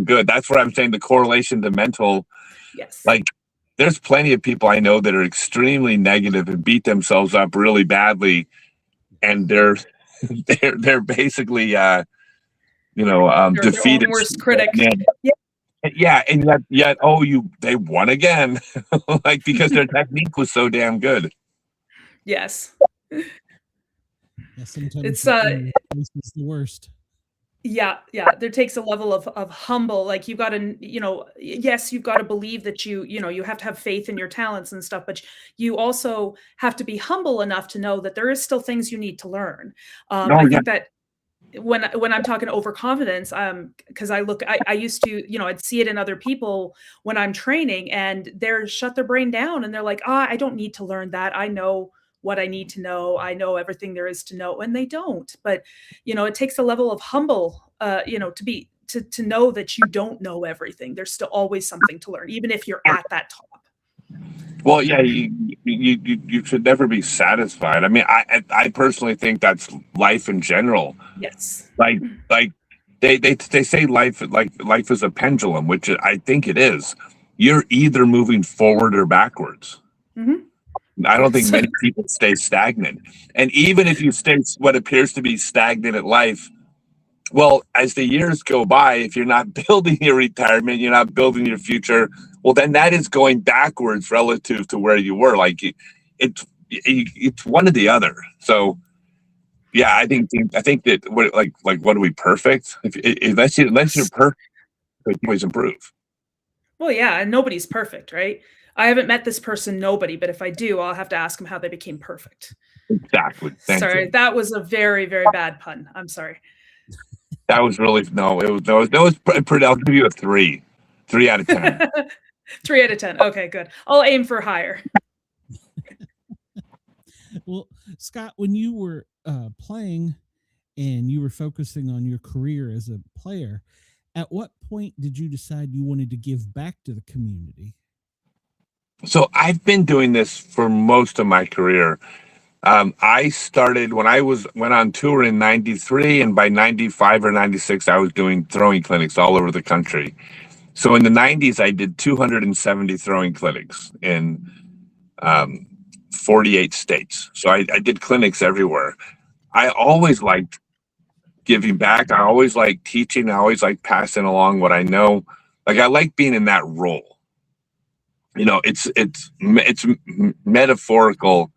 good. That's what I'm saying, the correlation to mental. Yes. Like, there's plenty of people I know that are extremely negative and beat themselves up really badly, and they're basically Their defeated. own worst critic. Yeah, and yet they won again, like, because their technique was so damn good. Yes. Yeah, sometimes It's this is the worst. Yeah. There takes a level of humble. Like, you've got to, yes, you've got to believe that you have to have faith in your talents and stuff, but you also have to be humble enough to know that there is still things you need to learn. I think that when I'm talking overconfidence, because I used to, I'd see it in other people when I'm training, and they're shut their brain down and they're like, I don't need to learn that. I know what I need to know. I know everything there is to know, and they don't. But, it takes a level of humble, to know that you don't know everything. There's still always something to learn, even if you're at that top. Well, yeah, you should never be satisfied. I mean, I personally think that's life in general. Yes. Like they say life is a pendulum, which I think it is. You're either moving forward or backwards. Mm-hmm. I don't think many people stay stagnant. And even if you stay what appears to be stagnant at life, well, as the years go by, if you're not building your retirement, you're not building your future, well, then that is going backwards relative to where you were. Like, it's one or the other. So, yeah, I think that what are we perfect? Unless you're perfect, you always improve. Well, yeah, and nobody's perfect, right? I haven't met this person, nobody, but if I do, I'll have to ask them how they became perfect. Exactly. Sorry, you. That was a very, very bad pun. I'm sorry. That was really that was pretty. I'll give you a 3 out of 10. 3 out of 10. Okay, good. I'll aim for higher. Well, Scott, when you were playing and you were focusing on your career as a player, at what point did you decide you wanted to give back to the community? So I've been doing this for most of my career. I started when I went on tour in '93, and by '95 or '96, I was doing throwing clinics all over the country. So in the '90s, I did 270 throwing clinics in um, 48 states. So I did clinics everywhere. I always liked giving back. I always liked teaching. I always liked passing along what I know. Like I like being in that role. You know, it's metaphorical,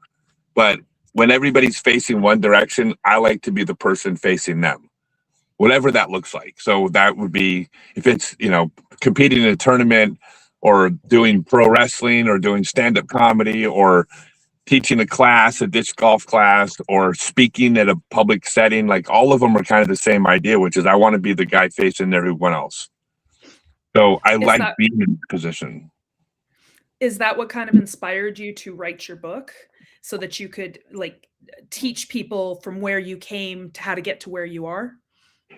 but when everybody's facing one direction, I like to be the person facing them, whatever that looks like. So that would be if it's, competing in a tournament or doing pro wrestling or doing stand-up comedy or teaching a class, a disc golf class, or speaking at a public setting, like all of them are kind of the same idea, which is I want to be the guy facing everyone else. So I Is like that being in the position. is that what kind of inspired you to write your book so that you could like teach people from where you came to how to get to where you are?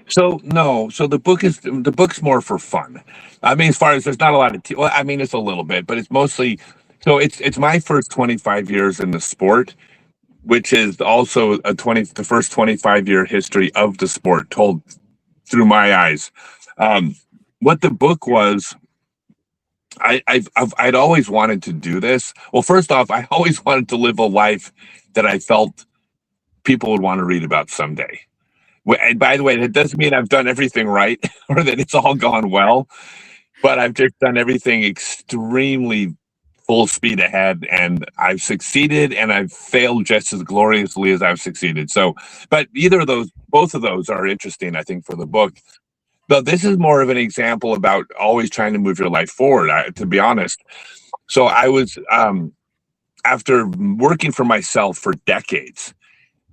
So no, so the book's more for fun. I mean, as far as there's not a lot of, well, I mean, it's a little bit, but it's mostly, so it's my first 25 years in the sport, which is also the first 25-year history of the sport told through my eyes. Um, what the book was, I'd always wanted to do this. Well, first off, I always wanted to live a life that I felt people would want to read about someday. And by the way, that doesn't mean I've done everything right or that it's all gone well, but I've just done everything extremely full speed ahead, and I've succeeded and I've failed just as gloriously as I've succeeded. So, but both of those are interesting, I think, for the book. But this is more of an example about always trying to move your life forward, to be honest. So I was, after working for myself for decades,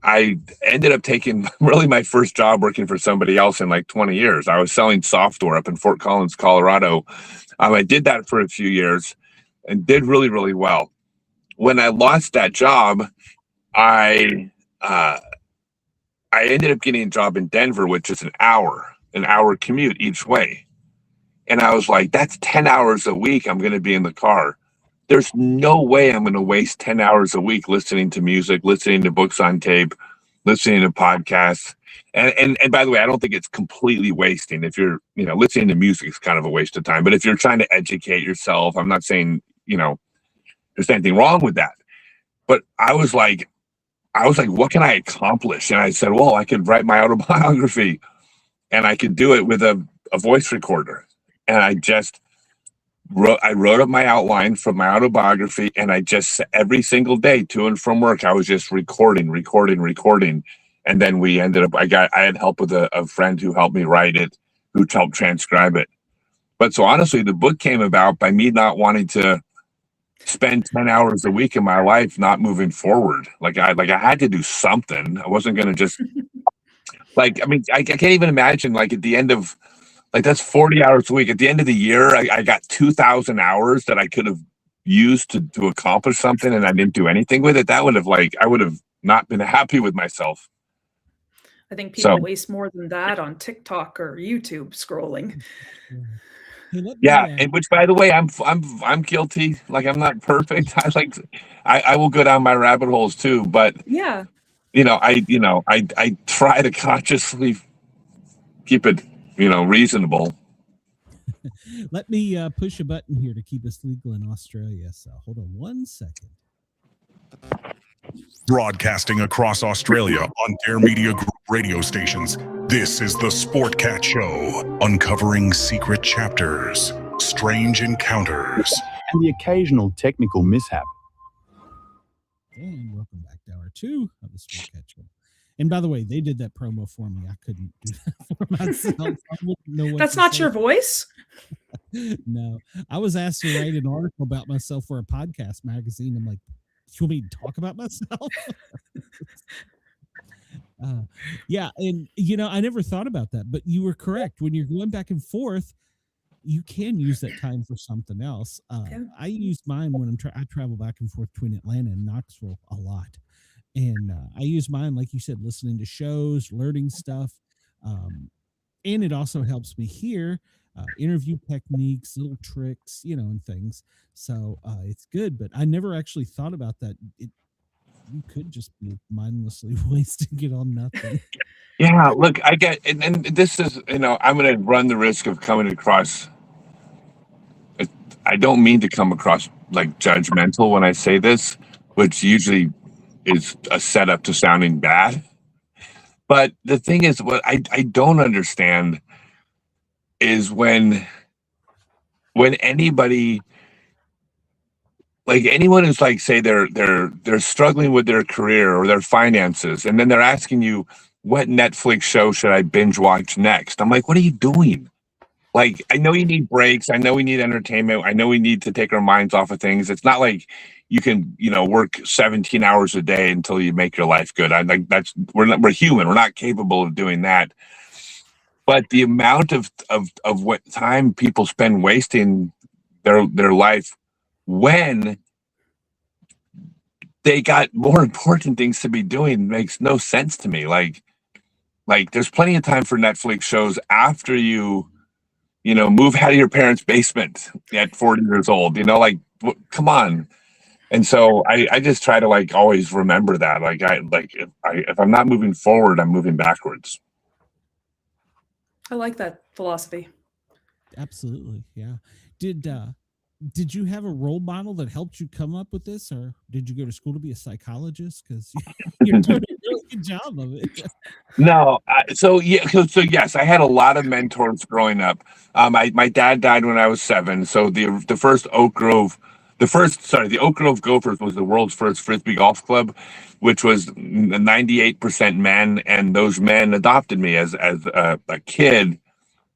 I ended up taking really my first job working for somebody else in like 20 years. I was selling software up in Fort Collins, Colorado. I did that for a few years and did really, really well. When I lost that job, I ended up getting a job in Denver, which is an hour commute each way. And I was like, that's 10 hours a week I'm going to be in the car. There's no way I'm going to waste 10 hours a week listening to music, listening to books on tape, listening to podcasts. And by the way, I don't think it's completely wasting. If you're, listening to music is kind of a waste of time. But if you're trying to educate yourself, I'm not saying, there's anything wrong with that. But I was like, what can I accomplish? And I said, well, I could write my autobiography and I could do it with a voice recorder. And I wrote up my outline from my autobiography, and I just every single day to and from work, I was just recording. And then we ended up, I had help with a friend who helped me write it, who helped transcribe it. But so honestly, the book came about by me not wanting to spend 10 hours a week in my life, not moving forward. Like I had to do something. I wasn't going to just I can't even imagine at the end of, that's 40 hours a week. At the end of the year, I got 2,000 hours that I could have used to accomplish something, and I didn't do anything with it. That would have I would have not been happy with myself. I think people waste more than that on TikTok or YouTube scrolling. Yeah, and which, by the way, I'm guilty. I'm not perfect. I will go down my rabbit holes too, but yeah, I try to consciously keep it reasonable. Let me push a button here to keep us legal in Australia. So hold on 1 second. Broadcasting across Australia on Dare Media Group radio stations, this is the Sportcat Show, uncovering secret chapters, strange encounters, and the occasional technical mishap. And welcome back to hour 2 of the Sportcat Show. And by the way, they did that promo for me. I couldn't do that for myself. I wouldn't know what That's to not say. your voice? No. I was asked to write an article about myself for a podcast magazine. I'm like, you want me to talk about myself? Yeah. And, I never thought about that, but you were correct. When you're going back and forth, you can use that time for something else. I use mine when I travel back and forth between Atlanta and Knoxville a lot. And I use mine, like you said, listening to shows, learning stuff. And it also helps me here interview techniques, little tricks, and things. So it's good, but I never actually thought about that. You could just be mindlessly wasting it on nothing. Yeah, look, I get, and this is, I'm going to run the risk of coming across. I don't mean to come across like judgmental when I say this, which usually is a setup to sounding bad. But the thing is, what I don't understand is when anybody, like anyone who's like, say they're struggling with their career or their finances, and then they're asking you, what Netflix show should I binge watch next? I'm like, what are you doing? Like, I know you need breaks. I know we need entertainment. I know we need to take our minds off of things. It's not like you can, work 17 hours a day until you make your life good. I like we're human. We're not capable of doing that. But the amount of what time people spend wasting their life when they got more important things to be doing makes no sense to me. Like there's plenty of time for Netflix shows after you move out of your parents' basement at 40 years old, come on. And so I just try to like always remember that. If I'm not moving forward, I'm moving backwards. I like that philosophy. Absolutely. Yeah. Did you have a role model that helped you come up with this, or did you go to school to be a psychologist? Because you're doing a really good job of it. No. So yes, I had a lot of mentors growing up. My dad died when I was 7. So the Oak Grove Gophers was the world's first Frisbee golf club, which was 98% men. And those men adopted me as a kid.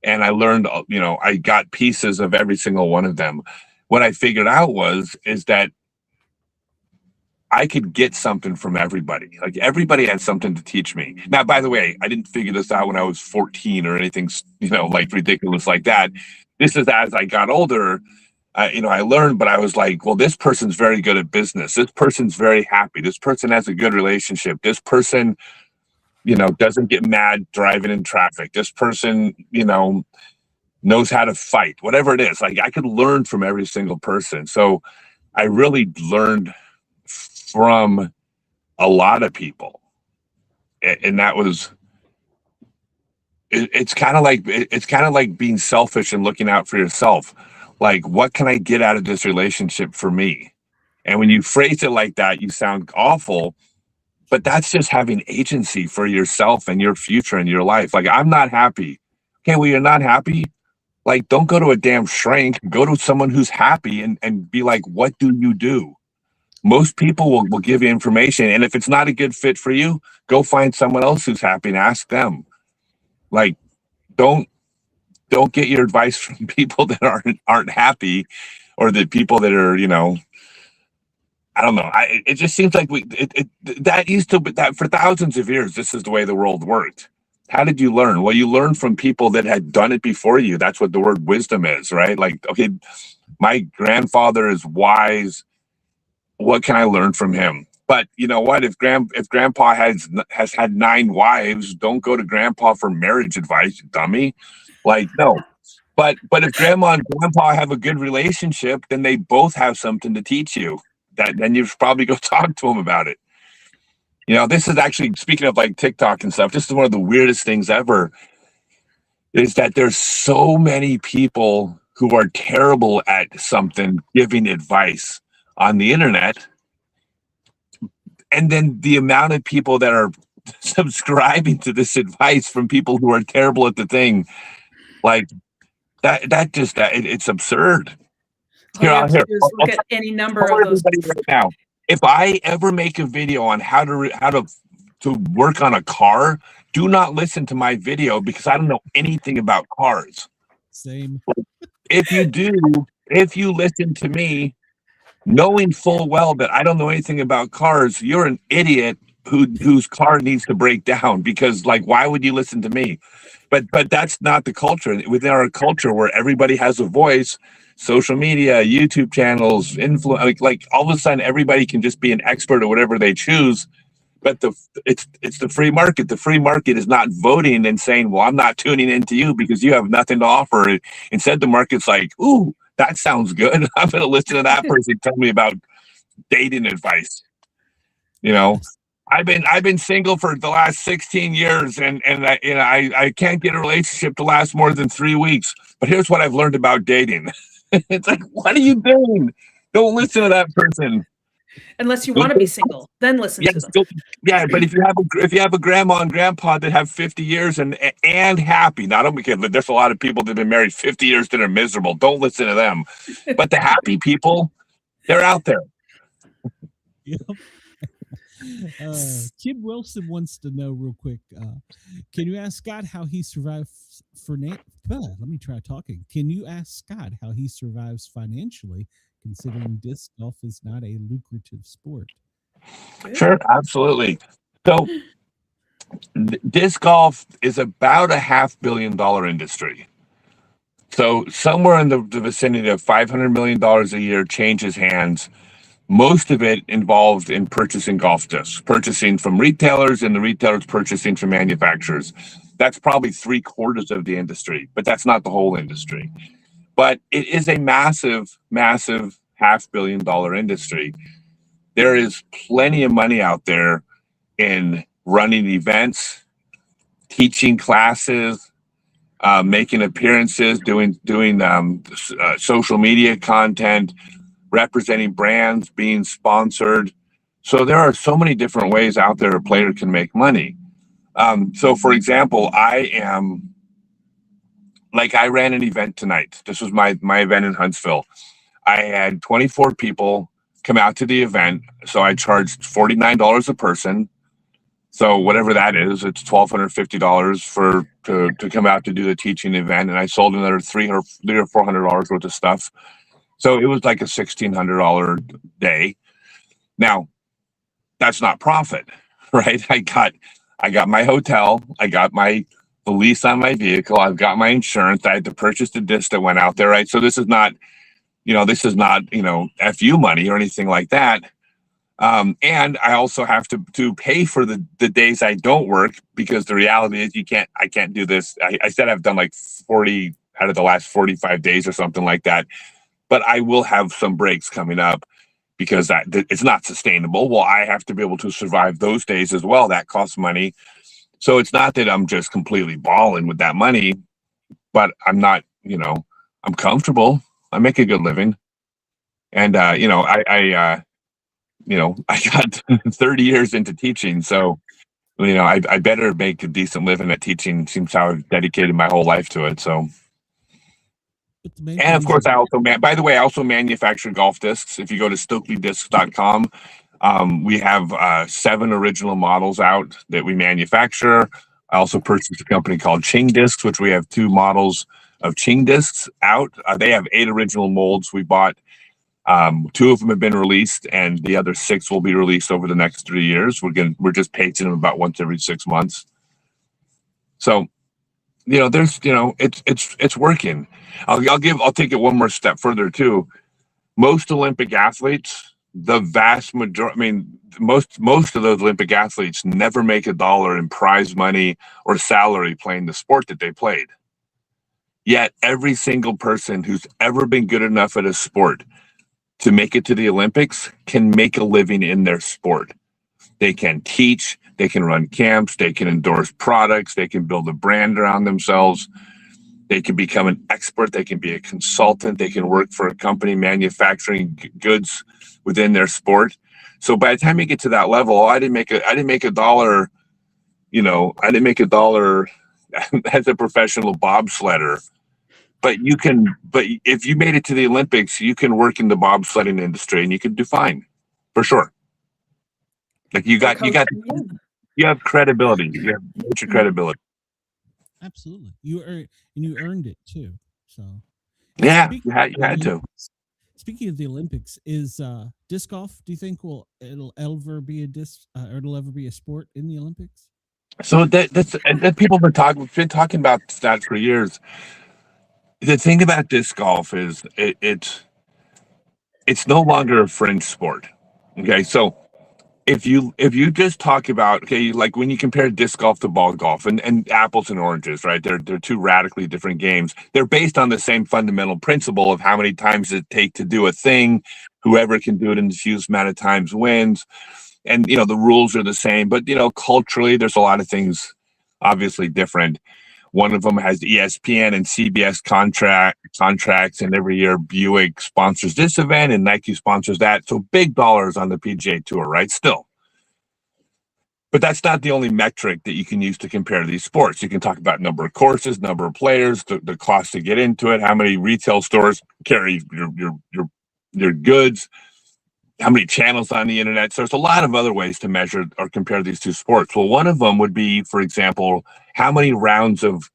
And I learned, I got pieces of every single one of them. What I figured out is that I could get something from everybody. Like everybody had something to teach me. Now, by the way, I didn't figure this out when I was 14 or anything, like ridiculous like that. This is as I got older, I learned, but I was like, well, this person's very good at business. This person's very happy. This person has a good relationship. This person, doesn't get mad driving in traffic. This person, knows how to fight, whatever it is. Like I could learn from every single person. So I really learned from a lot of people. And that was, it's kind of like being selfish and looking out for yourself. Like, what can I get out of this relationship for me? And when you phrase it like that, you sound awful, but that's just having agency for yourself and your future and your life. Like, I'm not happy. Okay, well, you're not happy. Like, don't go to a damn shrink. Go to someone who's happy and be like, what do you do? Most people will give you information. And if it's not a good fit for you, go find someone else who's happy and ask them. Like, don't get your advice from people that aren't happy, or the people that are, I don't know. It just seems like that for thousands of years, this is the way the world worked. How did you learn? Well, you learn from people that had done it before you. That's what the word wisdom is, right? Like, okay, my grandfather is wise. What can I learn from him? But you know what? If grandpa has had 9 wives, don't go to grandpa for marriage advice, you dummy. Like, no. But if grandma and grandpa have a good relationship, then they both have something to teach you. Then you should probably go talk to them about it. This is actually, speaking of like TikTok and stuff, this is one of the weirdest things ever, is that there's so many people who are terrible at something giving advice on the internet. And then the amount of people that are subscribing to this advice from people who are terrible at the thing, like it's absurd. All you have to do is look at any number of those. Right now, if I ever make a video on how to work on a car, do not listen to my video because I don't know anything about cars. Same. If you listen to me, knowing full well that I don't know anything about cars, you're an idiot whose car needs to break down, because like, why would you listen to me? But that's not the culture. Within our culture where everybody has a voice, social media, YouTube channels, influence, like all of a sudden everybody can just be an expert at whatever they choose. but it's the free market. The free market is not voting and saying, well, I'm not tuning into you because you have nothing to offer. Instead, the market's like, ooh, that sounds good. I'm going to listen to that person tell me about dating advice. You know, I've been single for the last 16 years, and I can't get a relationship to last more than 3 weeks. But here's what I've learned about dating. It's like, what are you doing? Don't listen to that person. Unless you want to be single, then listen to them. Yeah, but if you have a grandma and grandpa that have 50 years and happy, not only because there's a lot of people that have been married 50 years that are miserable. Don't listen to them. But the happy people, they're out there. Yep. Kid Wilson wants to know real quick. Can you ask Scott how he survives let me try talking. Can you ask Scott how he survives financially, considering disc golf is not a lucrative sport? Sure, absolutely. So disc golf is about a $500 million industry. So somewhere in the vicinity of $500 million a year changes hands. Most of it involved in purchasing golf discs, purchasing from retailers, and the retailers purchasing from manufacturers. That's probably 3/4 of the industry, but that's not the whole industry. But it is a massive, massive $500 million industry. There is plenty of money out there in running events, teaching classes, making appearances, doing social media content, representing brands, being sponsored. So there are so many different ways out there a player can make money. So for example, I ran an event tonight. This was my event in Huntsville. I had 24 people come out to the event. So I charged $49 a person. So whatever that is, it's $1,250 to come out to do the teaching event. And I sold another $300 or $400 worth of stuff. So it was like a $1,600 day. Now, that's not profit, right? I got my hotel, I got the lease on my vehicle, I've got my insurance, I had to purchase the disc that went out there, right? So this is not FU money or anything like that. And I also have to pay for the days I don't work, because the reality is I can't do this. I said I've done like 40 out of the last 45 days or something like that. But I will have some breaks coming up because it's not sustainable. Well, I have to be able to survive those days as well. That costs money. So it's not that I'm just completely balling with that money, but I'm not, I'm comfortable. I make a good living. And, I got 30 years into teaching. So, I better make a decent living at teaching. Seems how I've dedicated my whole life to it. So. And of course, I also manufacture golf discs. If you go to StokelyDiscs.com, we have 7 original models out that we manufacture. I also purchased a company called Ching Discs, which we have 2 models of Ching discs out. They have 8 original molds we bought. 2 of them have been released, and the other 6 will be released over the next 3 years. We're just paging them about once every 6 months. So. It's working. I'll take it one more step further too. Most Olympic athletes, the vast majority, most of those Olympic athletes never make $1 in prize money or salary playing the sport that they played. Yet every single person who's ever been good enough at a sport to make it to the Olympics can make a living in their sport. They can teach, they can run camps, they can endorse products, they can build a brand around themselves, they can become an expert, they can be a consultant, they can work for a company manufacturing goods within their sport. So by the time you get to that level, I didn't make $1, I didn't make $1 as a professional bobsledder. But if you made it to the Olympics, you can work in the bobsledding industry and you can do fine, for sure. Like you have credibility. You have major credibility. Absolutely, you earned it too. So yeah, you had to. Speaking of the Olympics, is disc golf? Do you think it'll ever be a sport in the Olympics? So that people have been talking about that for years. The thing about disc golf is it's no longer a fringe sport. Okay, so if you just talk about, okay, like when you compare disc golf to ball golf, and apples and oranges, right? They're two radically different games. They're based on the same fundamental principle of how many times it take to do a thing. Whoever can do it in the fewest amount of times wins. And the rules are the same, but culturally there's a lot of things obviously different. One of them has ESPN and CBS contracts, and every year Buick sponsors this event and Nike sponsors that. So big dollars on the PGA Tour, right? Still. But that's not the only metric that you can use to compare these sports. You can talk about number of courses, number of players, the cost to get into it, how many retail stores carry your goods, how many channels on the internet. So there's a lot of other ways to measure or compare these two sports. Well, one of them would be, for example, how many rounds of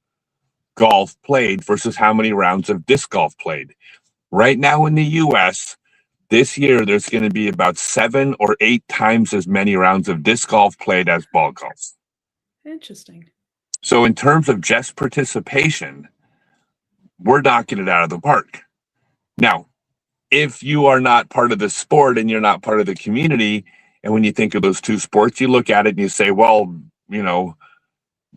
golf played versus how many rounds of disc golf played. Right now in the US, this year, there's going to be about 7 or 8 times as many rounds of disc golf played as ball golf. Interesting. So in terms of just participation, we're knocking it out of the park. Now, if you are not part of the sport and you're not part of the community, and when you think of those two sports, you look at it and you say, well,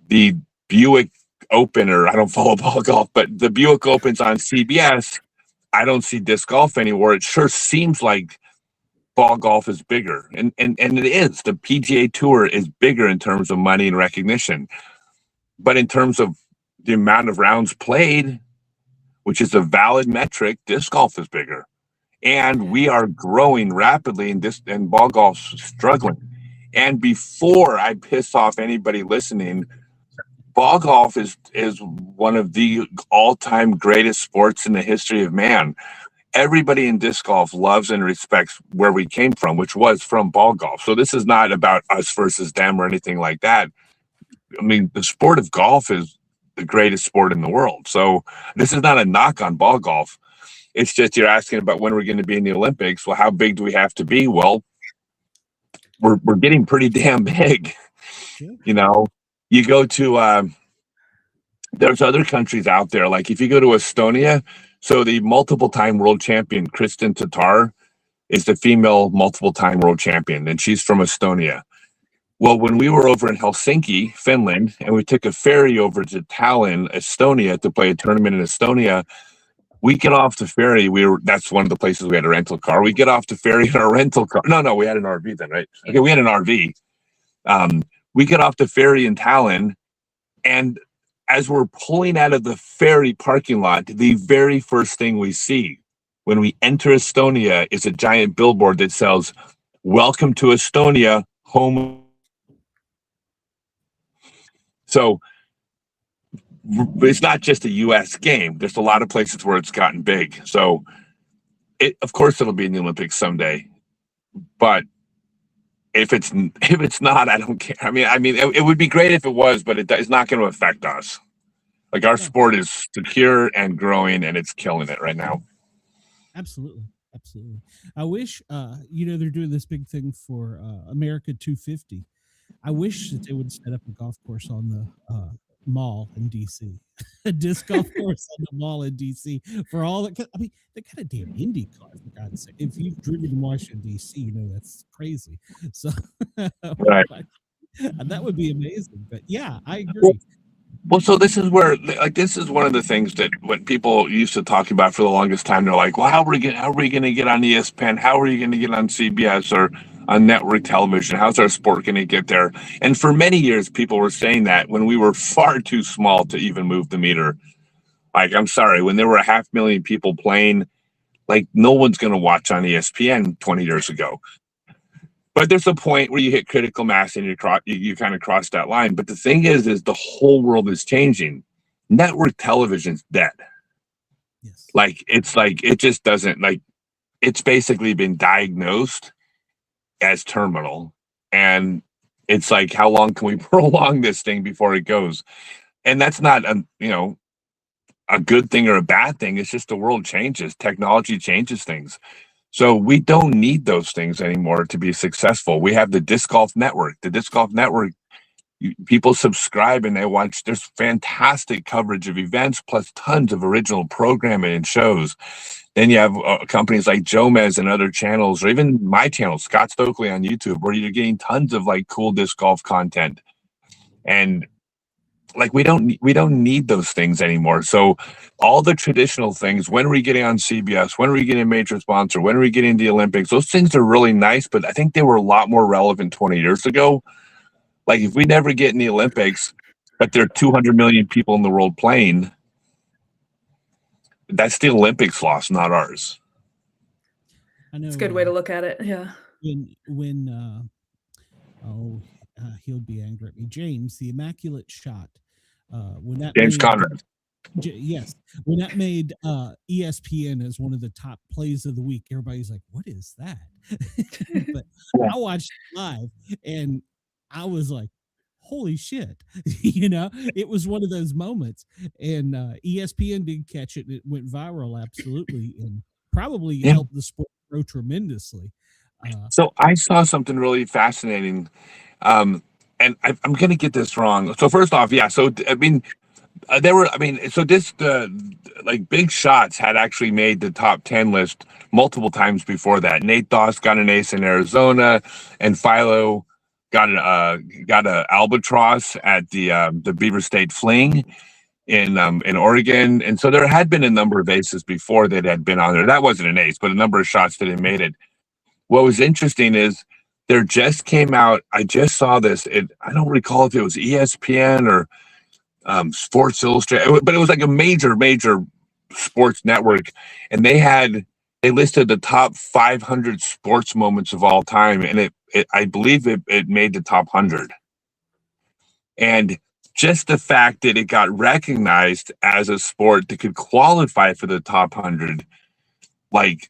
the Buick Open, or I don't follow ball golf, but the Buick Open's on CBS. I don't see disc golf anymore. It sure seems like ball golf is bigger. And it is. The PGA Tour is bigger in terms of money and recognition. But in terms of the amount of rounds played, which is a valid metric, disc golf is bigger. And we are growing rapidly, and ball golf's struggling. And before I piss off anybody listening, ball golf is one of the all-time greatest sports in the history of man. Everybody in disc golf loves and respects where we came from, which was from ball golf. So this is not about us versus them or anything like that. I mean, the sport of golf is the greatest sport in the world. So this is not a knock on ball golf. It's just you're asking about when we're going to be in the Olympics. Well, how big do we have to be? Well, we're getting pretty damn big. You go to there's other countries out there. Like if you go to Estonia, so the multiple time world champion Kristen Tatar is the female multiple time world champion, and she's from Estonia. Well, when we were over in Helsinki, Finland, and we took a ferry over to Tallinn, Estonia, to play a tournament in Estonia, we get off the ferry. That's one of the places we had a rental car. We get off the ferry in our rental car. No, we had an RV then, right? Okay, we had an RV. We get off the ferry in Tallinn, and as we're pulling out of the ferry parking lot, the very first thing we see when we enter Estonia is a giant billboard that says, "Welcome to Estonia, home." So it's not just a U.S. game. There's a lot of places where it's gotten big. So, of course, it'll be in the Olympics someday. But if it's not, I don't care. I mean, it would be great if it was, but it's not going to affect us. Like our sport is secure and growing, and it's killing it right now. Absolutely. I wish, they're doing this big thing for America 250. I wish that they would set up a golf course on the mall in DC, a disc golf course on the mall in DC for all that. I mean, they're kind of damn Indy cars, for God's sake. If you've driven in Washington DC, that's crazy. So right. That would be amazing. But yeah, I agree. Well, so this is where, this is one of the things that when people used to talk about for the longest time, they're like, well, how are we going to get on ESPN? How are you going to get on CBS or on network television? How's our sport going to get there? And for many years, people were saying that when we were far too small to even move the meter. Like, I'm sorry, when there were 500,000 people playing, no one's going to watch on ESPN 20 years ago. But there's a point where you hit critical mass and you kind of cross that line. But the thing is the whole world is changing. Network television's dead. Yes. It just doesn't, it's basically been diagnosed as terminal. And it's like, how long can we prolong this thing before it goes? And that's not, a good thing or a bad thing. It's just the world changes. Technology changes things. So we don't need those things anymore to be successful. We have the Disc Golf Network. The Disc Golf Network, people subscribe and they watch. There's fantastic coverage of events plus tons of original programming and shows. Then you have companies like Jomez and other channels, or even my channel, Scott Stokely on YouTube, where you're getting tons of like cool disc golf content. And like we don't need those things anymore. So all the traditional things, when are we getting on CBS? When are we getting a major sponsor? When are we getting the Olympics? Those things are really nice, but I think they were a lot more relevant 20 years ago. Like if we never get in the Olympics, but there are 200 million people in the world playing, that's the Olympics loss, not ours. I know It's a good way to look at it. Yeah. when he'll be angry at me. James, the Immaculate Shot. When that James made, Conrad. Yes, when that made ESPN as one of the top plays of the week, everybody's like, "What is that?" But I watched it live, and I was like, "Holy shit!" It was one of those moments, and ESPN did catch it. And it went viral, absolutely, and probably helped the sport grow tremendously. So I saw something really fascinating, and I'm going to get this wrong. So first off, yeah. So I mean, like Big Shots had actually made the top 10 list multiple times before that. Nate Doss got an ace in Arizona, and Philo got a albatross at the Beaver State Fling in Oregon. And so there had been a number of aces before that had been on there. That wasn't an ace, but a number of shots that had made it. What was interesting is there just came out, I just saw this, I don't recall if it was ESPN or Sports Illustrated, but it was like a major sports network, and they listed the top 500 sports moments of all time, and I believe it made the top 100. And just the fact that it got recognized as a sport that could qualify for the top 100, like,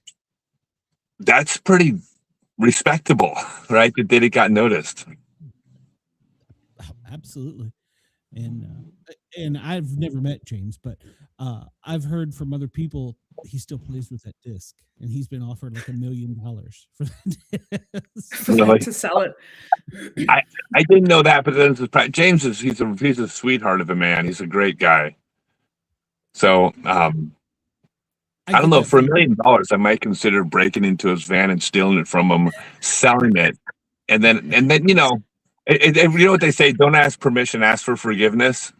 that's pretty respectable, right? That it got noticed. Absolutely. And I've never met James, but I've heard from other people he still plays with that disc, and he's been offered like $1 million for that disc. Really? To sell it. I didn't know that, but then James he's a sweetheart of a man. He's a great guy. So I don't know. For $1 million, I might consider breaking into his van and stealing it from him, selling it, and then you know what they say: don't ask permission, ask for forgiveness.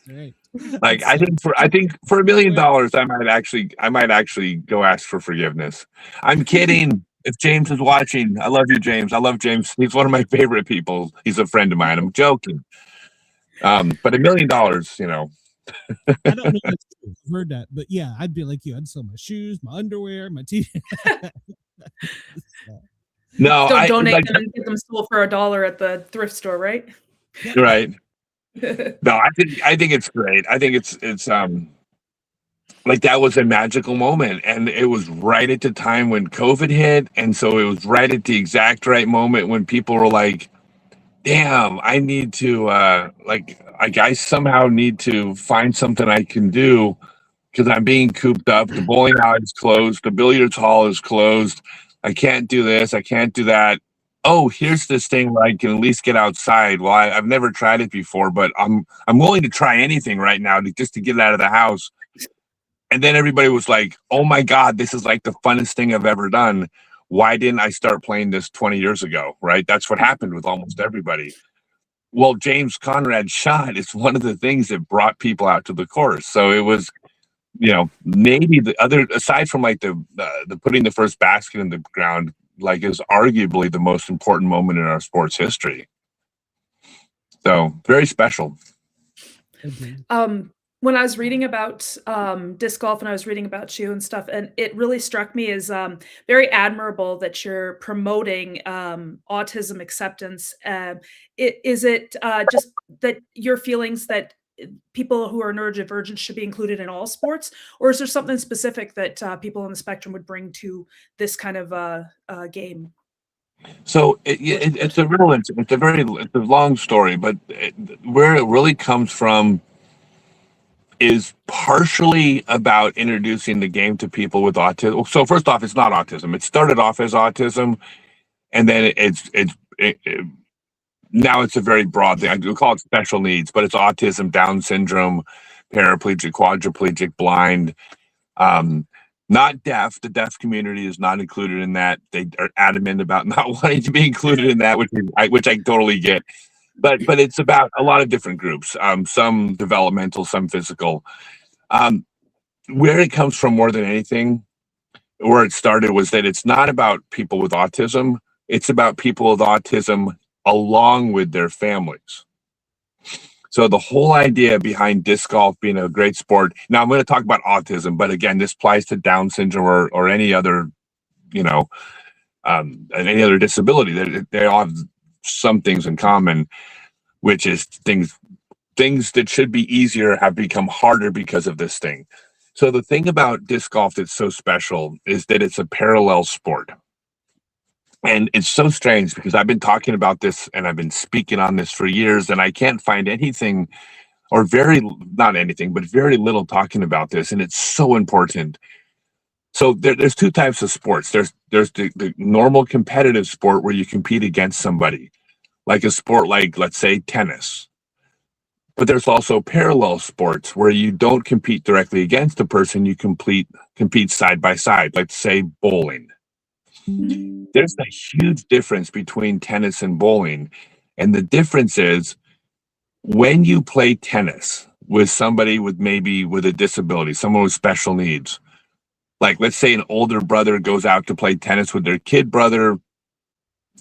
Right. Like I think for $1 million, I might actually go ask for forgiveness. I'm kidding. If James is watching, I love you, James. I love James. He's one of my favorite people. He's a friend of mine. I'm joking. But $1 million, you know. I don't know if I've heard that, but yeah, I'd be like you. I'd sell my shoes, my underwear, my t-shirt. No, don't donate them and get them sold for $1 at the thrift store, right? Right. No, I think it's great. I think it's like that was a magical moment, and it was right at the time when COVID hit, and so it was right at the exact right moment when people were like, damn, I need to I somehow need to find something I can do because I'm being cooped up. The bowling alley is closed, the billiards hall is closed. I can't do this, I can't do that. Oh, here's this thing where I can at least get outside. Well, I've never tried it before, but I'm willing to try anything right now just to get out of the house. And then everybody was like, oh my God, this is like the funnest thing I've ever done. Why didn't I start playing this 20 years ago, right? That's what happened with almost everybody. Well, James Conrad's shot is one of the things that brought people out to the course. So it was, you know, maybe the other, aside from like the putting the first basket in the ground, like is arguably the most important moment in our sports history. So very special. When I was reading about disc golf and I was reading about you and stuff, and it really struck me as very admirable that you're promoting autism acceptance. Is it just that your feelings that people who are neurodivergent should be included in all sports, or is there something specific that people on the spectrum would bring to this kind of game? So it's a long story, but where it really comes from is partially about introducing the game to people with autism. So first off, it's not autism. It started off as autism, and then now it's a very broad thing. I do call it special needs, but it's autism, Down syndrome, paraplegic, quadriplegic, blind. Not deaf. The deaf community is not included in that. They are adamant about not wanting to be included in that, which I totally get. But it's about a lot of different groups. Some developmental, some physical. Where it comes from more than anything, where it started, was that it's not about people with autism. It's about people with autism along with their families. So the whole idea behind disc golf being a great sport. Now I'm going to talk about autism, but again, this applies to Down syndrome or any other, any other disability. They all have some things in common, which is things that should be easier have become harder because of this thing. So the thing about disc golf that's so special is that it's a parallel sport. And it's so strange because I've been talking about this and I've been speaking on this for years, and I can't find anything or not anything, but very little talking about this. And it's so important. So there's two types of sports. There's the normal competitive sport where you compete against somebody, like a sport like, let's say, tennis. But there's also parallel sports where you don't compete directly against the person, you compete side by side, like say bowling. There's a huge difference between tennis and bowling. And the difference is when you play tennis with somebody with a disability, someone with special needs, like let's say an older brother goes out to play tennis with their kid brother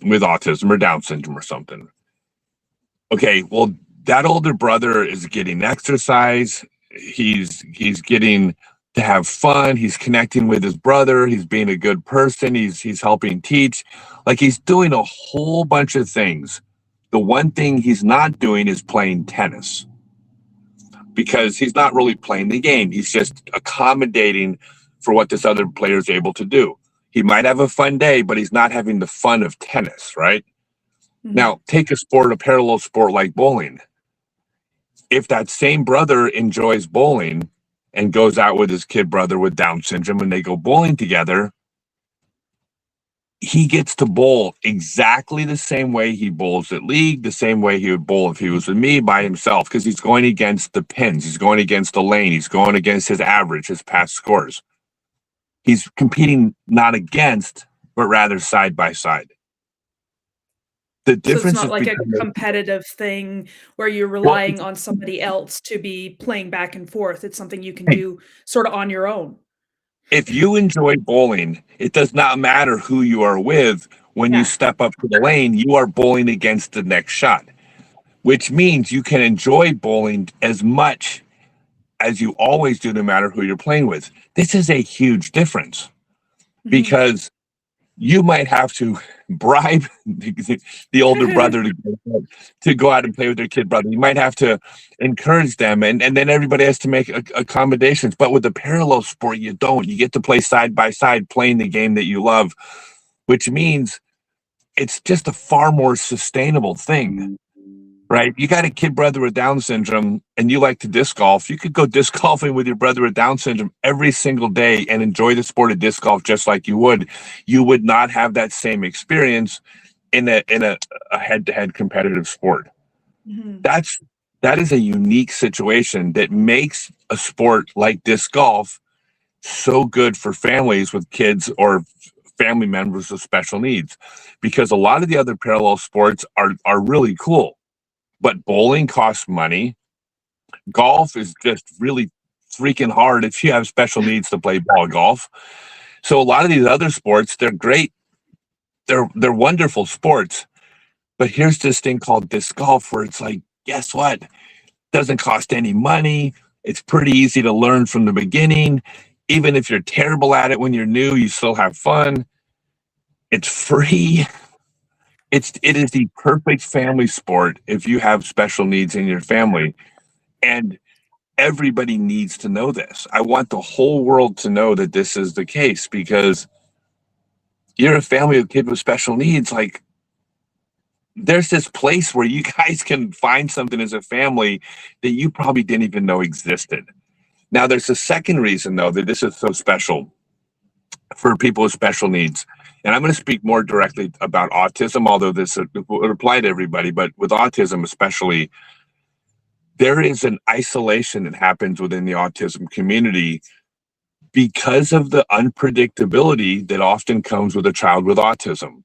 with autism or Down syndrome or something. Okay, well, that older brother is getting exercise. He's getting to have fun. He's connecting with his brother. He's being a good person. He's helping teach. Like, he's doing a whole bunch of things. The one thing he's not doing is playing tennis, because he's not really playing the game. He's just accommodating for what this other player is able to do. He might have a fun day, but he's not having the fun of tennis, right? Mm-hmm. Now, take a parallel sport like bowling. If that same brother enjoys bowling and goes out with his kid brother with Down syndrome and they go bowling together, he gets to bowl exactly the same way he bowls at league, the same way he would bowl if he was with me by himself, because he's going against the pins, he's going against the lane, he's going against his average, his past scores. He's competing not against, but rather side by side. The difference so it's not like a competitive thing where you're relying on somebody else to be playing back and forth. It's something you can do sort of on your own. If you enjoy bowling, it does not matter who you are with. When you step up to the lane, you are bowling against the next shot, which means you can enjoy bowling as much as you always do, no matter who you're playing with. This is a huge difference, because you might have to bribe the older brother to go out and play with their kid brother. You might have to encourage them, and then everybody has to make accommodations. But with the parallel sport, you don't. You get to play side by side, playing the game that you love, which means it's just a far more sustainable thing, right? You got a kid brother with Down syndrome and you like to disc golf. You could go disc golfing with your brother with Down syndrome every single day and enjoy the sport of disc golf just like you would. You would not have that same experience in a head-to-head competitive sport. That is a unique situation that makes a sport like disc golf so good for families with kids or family members with special needs, because a lot of the other parallel sports are really cool. But bowling costs money. Golf is just really freaking hard if you have special needs to play ball golf. So a lot of these other sports, they're great. They're wonderful sports. But here's this thing called disc golf where it's like, guess what? It doesn't cost any money. It's pretty easy to learn from the beginning. Even if you're terrible at it when you're new, you still have fun. It's free. It is the perfect family sport if you have special needs in your family. And everybody needs to know this. I want the whole world to know that this is the case, because you're a family of kids with special needs. Like, there's this place where you guys can find something as a family that you probably didn't even know existed. Now, there's a second reason, though, that this is so special for people with special needs. And I'm going to speak more directly about autism, although this would apply to everybody, but with autism especially, there is an isolation that happens within the autism community because of the unpredictability that often comes with a child with autism.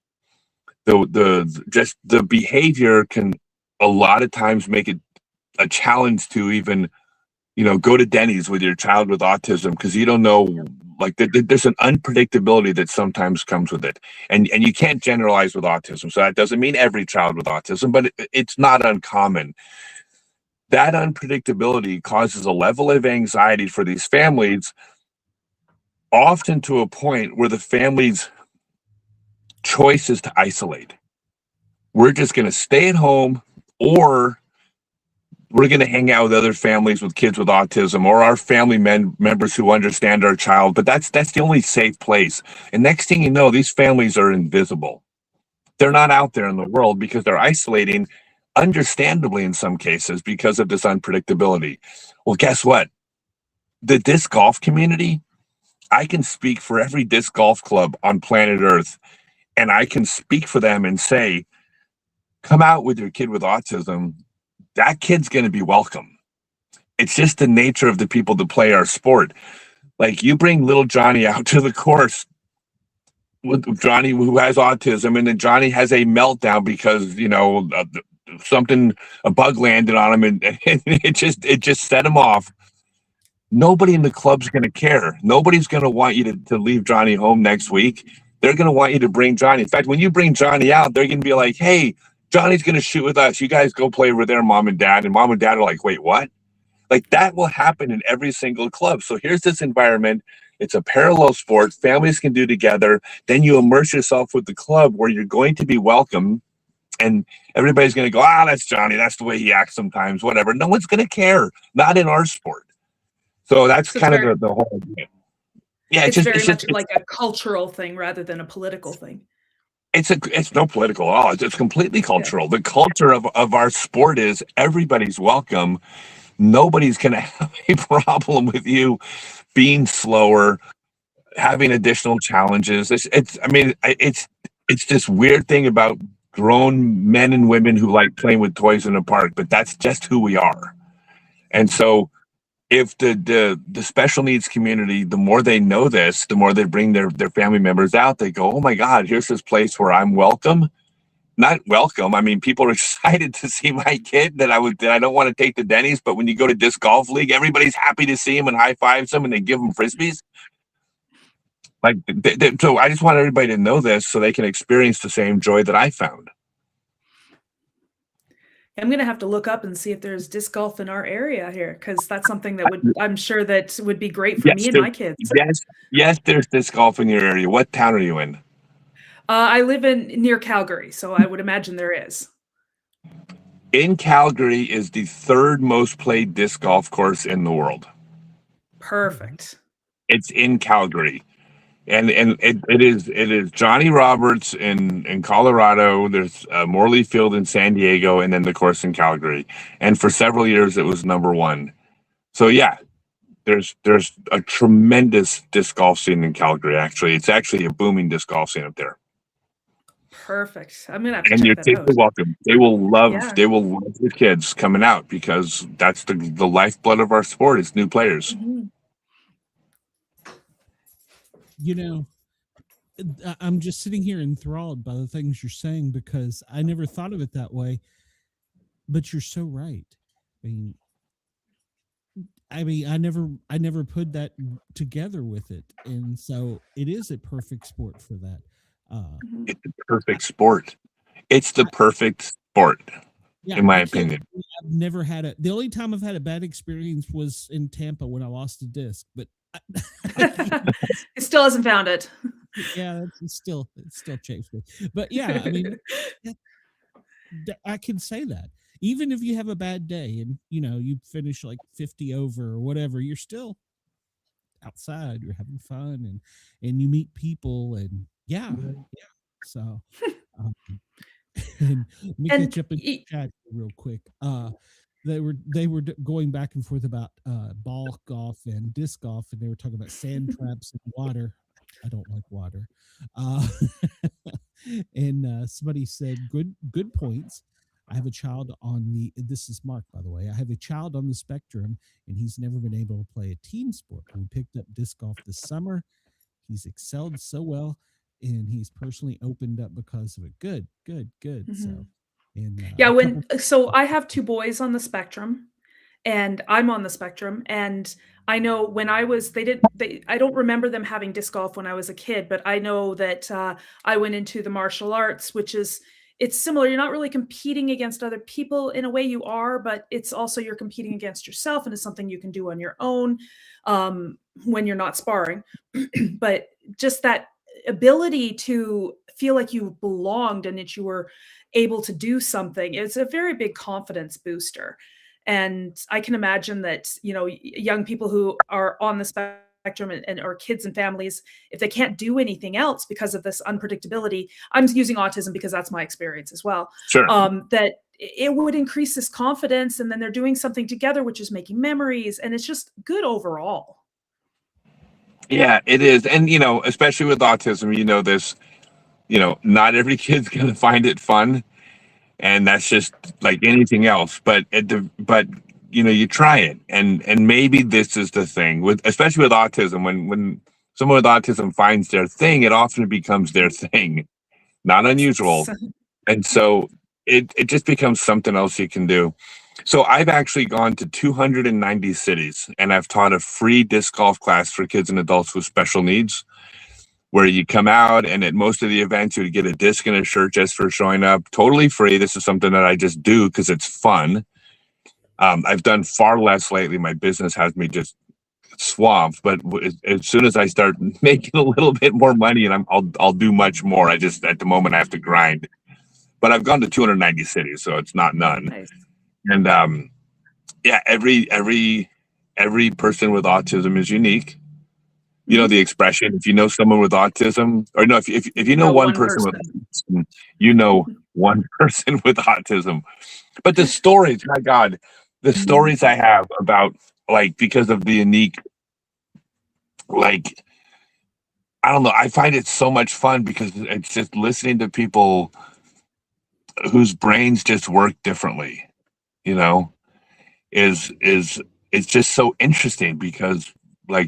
The behavior can a lot of times make it a challenge to even, go to Denny's with your child with autism, because you don't know, like there's an unpredictability that sometimes comes with it. And you can't generalize with autism. So that doesn't mean every child with autism, but it's not uncommon. That unpredictability causes a level of anxiety for these families, often to a point where the family's choice is to isolate. We're just going to stay at home, or we're going to hang out with other families with kids with autism, or our family members who understand our child. But that's the only safe place. And next thing you know, these families are invisible. They're not out there in the world because they're isolating, understandably in some cases, because of this unpredictability. Well, guess what? The disc golf community, I can speak for every disc golf club on planet Earth, and I can speak for them and say, come out with your kid with autism. That kid's going to be welcome. It's just the nature of the people that play our sport. Like, you bring little Johnny out to the course with Johnny who has autism, and then Johnny has a meltdown because, a bug landed on him, and it just set him off. Nobody in the club's going to care. Nobody's going to want you to leave Johnny home next week. They're going to want you to bring Johnny. In fact, when you bring Johnny out, they're going to be like, hey, Johnny's going to shoot with us. You guys go play with their mom and dad. And mom and dad are like, wait, what? Like, that will happen in every single club. So here's this environment. It's a parallel sport families can do together. Then you immerse yourself with the club where you're going to be welcome. And everybody's going to go, that's Johnny. That's the way he acts sometimes, whatever. No one's going to care. Not in our sport. So that's kind of the whole idea. Yeah, it's very much like a cultural thing rather than a political thing. It's no political at all. It's completely cultural. Yeah. The culture of our sport is everybody's welcome. Nobody's going to have a problem with you being slower, having additional challenges. It's this weird thing about grown men and women who like playing with toys in a park, but that's just who we are. And so if the special needs community, the more they know this, the more they bring their family members out, they go, oh my God, here's this place where I'm welcome. Not welcome. I mean, people are excited to see my kid that I don't want to take to Denny's, but when you go to disc golf league, everybody's happy to see him and high fives him and they give him Frisbees. Like, so I just want everybody to know this so they can experience the same joy that I found. I'm going to have to look up and see if there's disc golf in our area here, because that's something that I'm sure that would be great for me and my kids. Yes, there's disc golf in your area. What town are you in? I live near Calgary, so I would imagine there is. In Calgary is the third most played disc golf course in the world. Perfect. It's in Calgary. And it is Johnny Roberts in Colorado. There's Morley Field in San Diego, and then the course in Calgary. And for several years, it was number one. So yeah, there's a tremendous disc golf scene in Calgary. Actually, it's actually a booming disc golf scene up there. Perfect. I'm gonna have to and check your that kids out. are welcome. They will love the kids coming out, because that's the lifeblood of our sport. It's new players. Mm-hmm. I'm just sitting here enthralled by the things you're saying, because I never thought of it that way, but you're so right. I mean, I never put that together with it. And so it is a perfect sport for that. It's the perfect sport. It's the perfect sport, in my opinion. I've never had the only time I've had a bad experience was in Tampa when I lost a disc, but it still hasn't found it. Yeah, it still chafes me. But yeah, I mean, I can say that. Even if you have a bad day and you finish like 50 over or whatever, you're still outside, you're having fun, and you meet people, and yeah. So and let me catch up in the chat real quick. They were going back and forth about ball golf and disc golf, and they were talking about sand traps and water. I don't like water. And somebody said good points. I have a child on this is Mark, by the way. I have a child on the spectrum, and he's never been able to play a team sport. We picked up disc golf this summer. He's excelled so well, and he's personally opened up because of it. Good. So, and so I have 2 boys on the spectrum, and I'm on the spectrum, and I know when I was I don't remember them having disc golf when I was a kid, but I know that I went into the martial arts, which is it's similar. You're not really competing against other people in a way you are, but it's also you're competing against yourself, and it's something you can do on your own when you're not sparring. But just that ability to feel like you belonged and that you were able to do something, it's a very big confidence booster. And I can imagine that, young people who are on the spectrum and or kids and families, if they can't do anything else because of this unpredictability, I'm using autism because that's my experience as well. Sure. That it would increase this confidence, and then they're doing something together, which is making memories, and it's just good overall. Yeah, it is. And, especially with autism, this, not every kid's going to find it fun. And that's just like anything else. But you try it. And maybe this is the thing especially with autism, when someone with autism finds their thing, it often becomes their thing. Not unusual. And so it just becomes something else you can do. So I've actually gone to 290 cities, and I've taught a free disc golf class for kids and adults with special needs, where you come out, and at most of the events, you would get a disc and a shirt just for showing up, totally free. This is something that I just do because it's fun. I've done far less lately. My business has me just swamped, but as soon as I start making a little bit more money, and I'll do much more. At the moment I have to grind. But I've gone to 290 cities, so it's not none. Nice. And every person with autism is unique. You know the expression, if you know someone with autism, or no, if you know one person with autism, you know one person with autism. But the stories, my God, the stories I have about, because of the unique, I don't know, I find it so much fun because it's just listening to people whose brains just work differently, is it's just so interesting because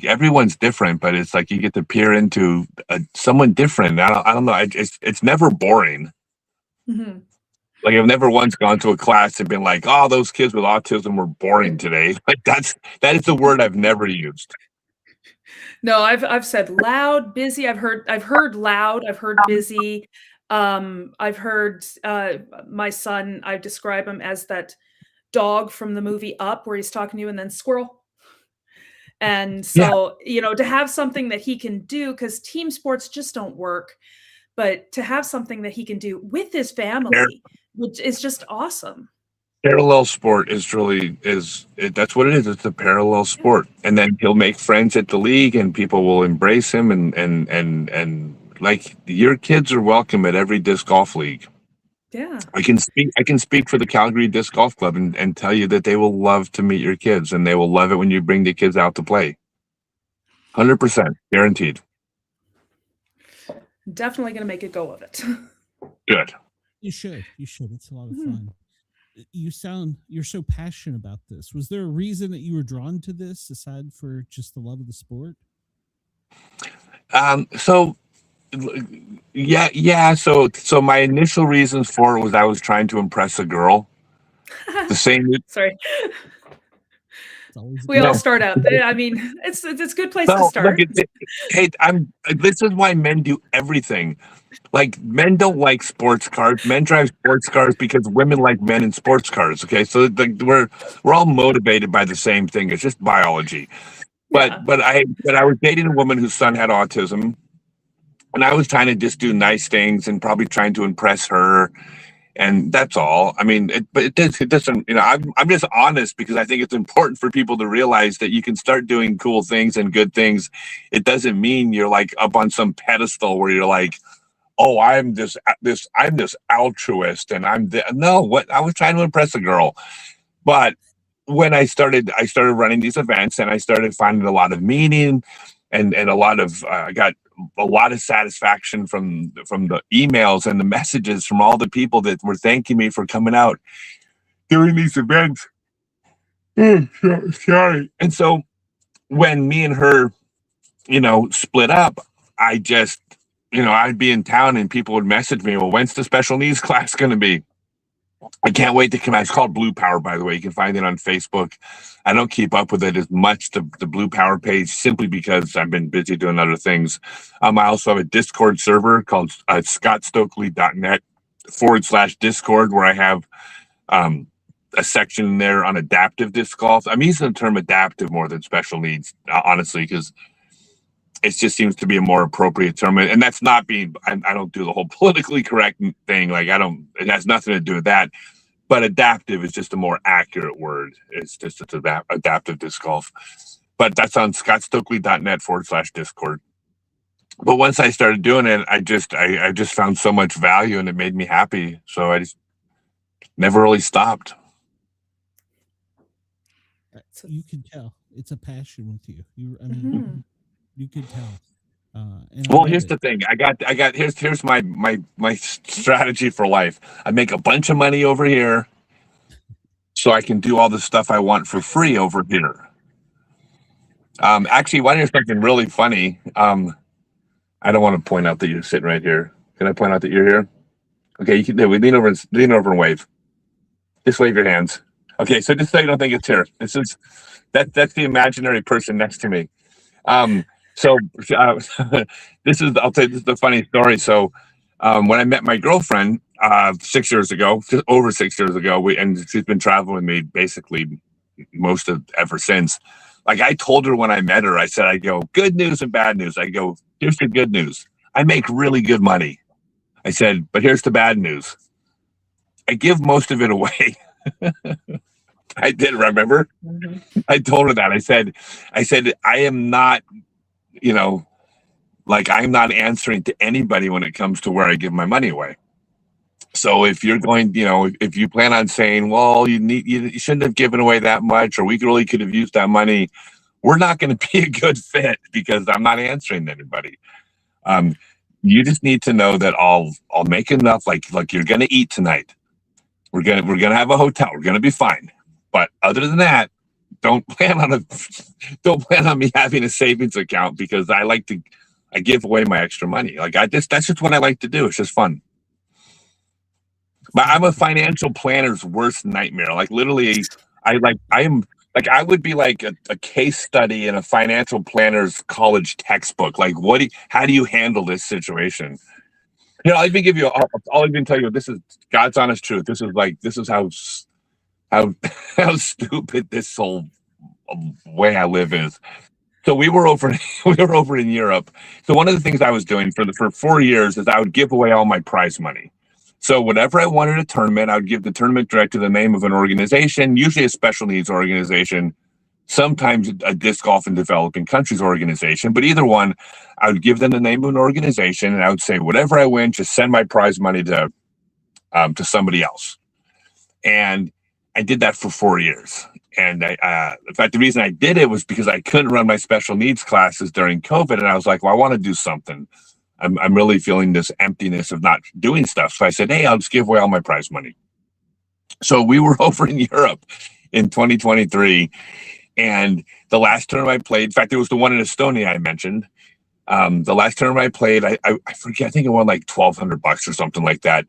everyone's different, but it's like you get to peer into someone different. I don't know. It's never boring. Mm-hmm. I've never once gone to a class and been like, "Oh, those kids with autism were boring today." That is the word I've never used. No, I've said loud, busy. I've heard loud. I've heard busy. I've heard my son. I describe him as that dog from the movie Up, where he's talking to you and then squirrel. And so, to have something that he can do, because team sports just don't work, but to have something that he can do with his family, which is just awesome. Parallel sport is that's what it is. It's a parallel sport. And then he'll make friends at the league, and people will embrace him, and your kids are welcome at every disc golf league. Yeah. I can speak for the Calgary Disc Golf Club and tell you that they will love to meet your kids, and they will love it when you bring the kids out to play. 100% guaranteed. Definitely going to make a go of it. Good. You should. It's a lot of fun. You're so passionate about this. Was there a reason that you were drawn to this aside for just the love of the sport? So my initial reasons for it was I was trying to impress a girl. The same. Sorry. We all start out. I mean, it's a good place to start. This is why men do everything. Men don't like sports cars. Men drive sports cars because women like men in sports cars. Okay, so we're all motivated by the same thing. It's just biology. But I was dating a woman whose son had autism. And I was trying to just do nice things and probably trying to impress her, and that's all. I mean, it doesn't. I'm just honest because I think it's important for people to realize that you can start doing cool things and good things. It doesn't mean you're up on some pedestal where you're like, "Oh, I'm this altruist," and no. What I was trying to impress a girl, but when I started running these events, and I started finding a lot of meaning, and a lot of I got a lot of satisfaction from the emails and the messages from all the people that were thanking me for coming out during these events. Sorry. And so when me and her, split up, I just, I'd be in town and people would message me, well, when's the special needs class going to be? I can't wait to come out. It's called Blue Power, by the way. You can find it on Facebook. I don't keep up with it as much, the Blue Power page, simply because I've been busy doing other things. I also have a Discord server called scottstokely.net/Discord, where I have a section there on adaptive disc golf. I'm using the term adaptive more than special needs, honestly, because it just seems to be a more appropriate term. And that's not being, I don't do the whole politically correct thing. Like it has nothing to do with that. But adaptive is just a more accurate word. It's adaptive disc golf. But that's on scottstokely.net/Discord. But once I started doing it, I just found so much value and it made me happy. So I just never really stopped. You can tell it's a passion with you. You could tell. Well, here's the thing. Here's my strategy for life. I make a bunch of money over here, so I can do all the stuff I want for free over here. Actually, want to hear something really funny? I don't want to point out that you're sitting right here. Can I point out that you're here? Okay, you can. We lean over and wave. Just wave your hands. Okay, so just so you don't think it's here. That's the imaginary person next to me. This is the funny story. So when I met my girlfriend 6 years ago, just over 6 years ago, and she's been traveling with me basically most of ever since. Like I told her when I met her, I go, good news and bad news. I go, here's the good news. I make really good money. I said, but here's the bad news. I give most of it away. I did, remember? Mm-hmm. I told her that. I said, I am not, I'm not answering to anybody when it comes to where I give my money away. So if you're going, if you plan on saying, well, you shouldn't have given away that much, or we really could have used that money, we're not going to be a good fit because I'm not answering to anybody. You just need to know that I'll make enough, like you're going to eat tonight. We're gonna have a hotel. We're gonna be fine. But other than that, don't plan on me having a savings account, because I give away my extra money. That's just what I like to do. It's just fun. But I'm a financial planner's worst nightmare. Like literally, I would be like a case study in a financial planner's college textbook. Like how do you handle this situation? I'll even tell you, this is God's honest truth. This is how stupid this whole way I live is. So we were over in Europe. So one of the things I was doing for 4 years is I would give away all my prize money. So whenever I wanted a tournament, I would give the tournament director the name of an organization, usually a special needs organization, sometimes a disc golf in developing countries organization, but either one, I would give them the name of an organization, and I would say, whatever I win, just send my prize money to somebody else. And I did that for 4 years. And in fact, the reason I did it was because I couldn't run my special needs classes during COVID, and I was like, well, I want to do something. I'm really feeling this emptiness of not doing stuff. So I said, hey, I'll just give away all my prize money. So we were over in Europe in 2023. And the last tournament I played, in fact, it was the one in Estonia I mentioned. The last tournament I played, I forget, I think I won like $1,200 or something like that.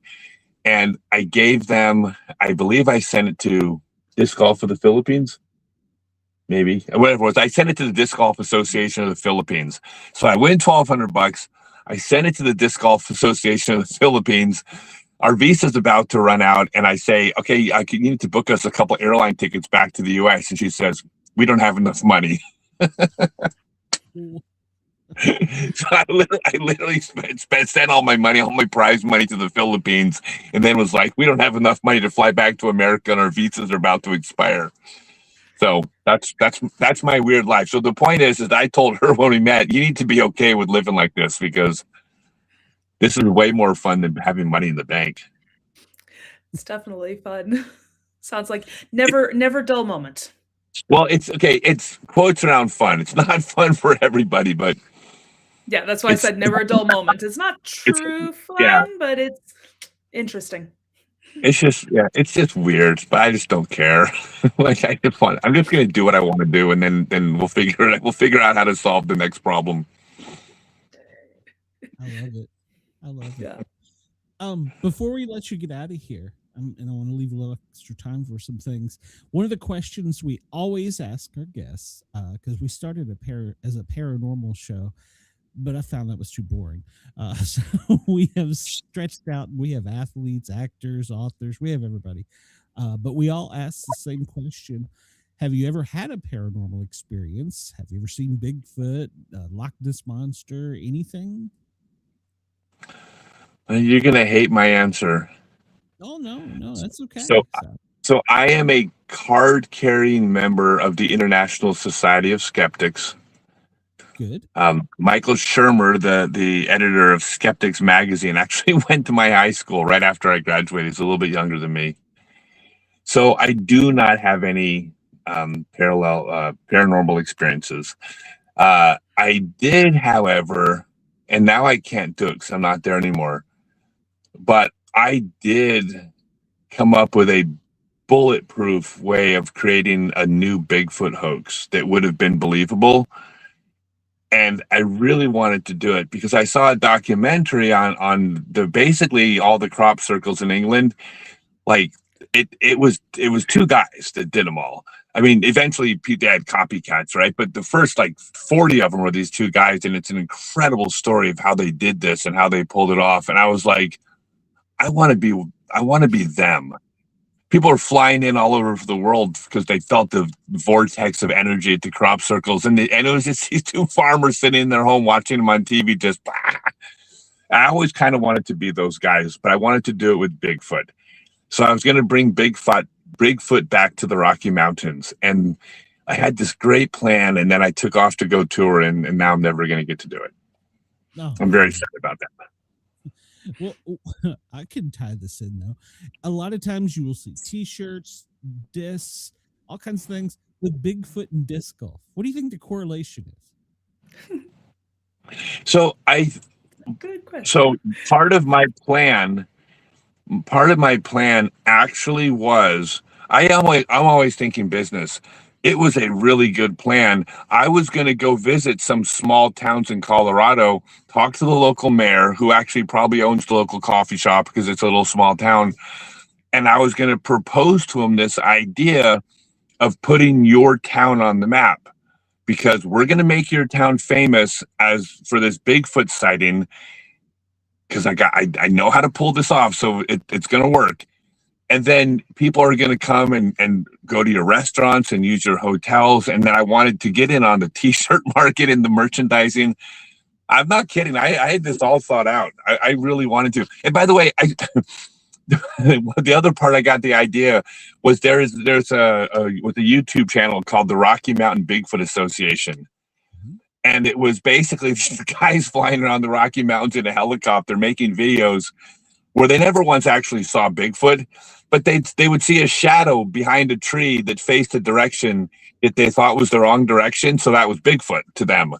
And I gave them, I believe I sent it to Disc Golf of the Philippines, maybe, whatever it was. I sent it to the Disc Golf Association of the Philippines. So I win $1,200. I sent it to the Disc Golf Association of the Philippines. Our visa's about to run out, and I say, okay, you need to book us a couple airline tickets back to the U.S. And she says, we don't have enough money. So I literally sent all my money, all my prize money to the Philippines, and then was like, we don't have enough money to fly back to America, and our visas are about to expire. So that's my weird life. So the point is I told her when we met, you need to be okay with living like this, because this is way more fun than having money in the bank. It's definitely fun. Sounds like never dull moment. Well, it's okay. It's quotes around fun. It's not fun for everybody, but Yeah, that's why I said never a dull moment. It's not true yeah, fun, but it's interesting. it's just weird, but I just don't care. Like I'm just gonna do what I want to do, and then we'll figure out how to solve the next problem. I love it. I love it. Yeah. Before we let you get out of here, and I want to leave a little extra time for some things. One of the questions we always ask our guests, because we started as a paranormal show, but I found that was too boring. So we have stretched out. We have athletes, actors, authors. We have everybody. But we all ask the same question. Have you ever had a paranormal experience? Have you ever seen Bigfoot, Loch Ness Monster, anything? You're gonna hate my answer. Oh, no, that's okay. So I am a card-carrying member of the International Society of Skeptics. Good. Michael Shermer, the editor of Skeptics magazine, actually went to my high school right after I graduated. He's a little bit younger than me. So I do not have any paranormal experiences. I did, however, and now I can't do it because I'm not there anymore, but I did come up with a bulletproof way of creating a new Bigfoot hoax that would have been believable. And I really wanted to do it because I saw a documentary on the basically all the crop circles in England. Like it was two guys that did them all. I mean, eventually they had copycats, right? But the first like 40 of them were these two guys, and it's an incredible story of how they did this and how they pulled it off. And I was like, I want to be them. People are flying in all over the world because they felt the vortex of energy at the crop circles. And it was just these two farmers sitting in their home watching them on TV. Just, I always kind of wanted to be those guys, but I wanted to do it with Bigfoot. So I was going to bring Bigfoot back to the Rocky Mountains. And I had this great plan, and then I took off to go tour, and now I'm never going to get to do it. No. I'm very sad about that. Well, I can tie this in though. A lot of times you will see T-shirts, discs, all kinds of things with Bigfoot and disc golf. What do you think the correlation is? So Good question. So part of my plan actually was I'm always thinking business. It was a really good plan. I was going to go visit some small towns in Colorado, talk to the local mayor, who actually probably owns the local coffee shop because it's a little small town. And I was going to propose to him this idea of putting your town on the map, because we're going to make your town famous for this Bigfoot sighting, because I know how to pull this off. So it's going to work. And then people are going to come and go to your restaurants and use your hotels. And then I wanted to get in on the T-shirt market and the merchandising. I'm not kidding. I had this all thought out. I really wanted to. And by the way, the other part I got the idea was there's a YouTube channel called the Rocky Mountain Bigfoot Association. And it was basically these guys flying around the Rocky Mountains in a helicopter making videos where they never once actually saw Bigfoot, but they would see a shadow behind a tree that faced a direction that they thought was the wrong direction. So that was Bigfoot to them.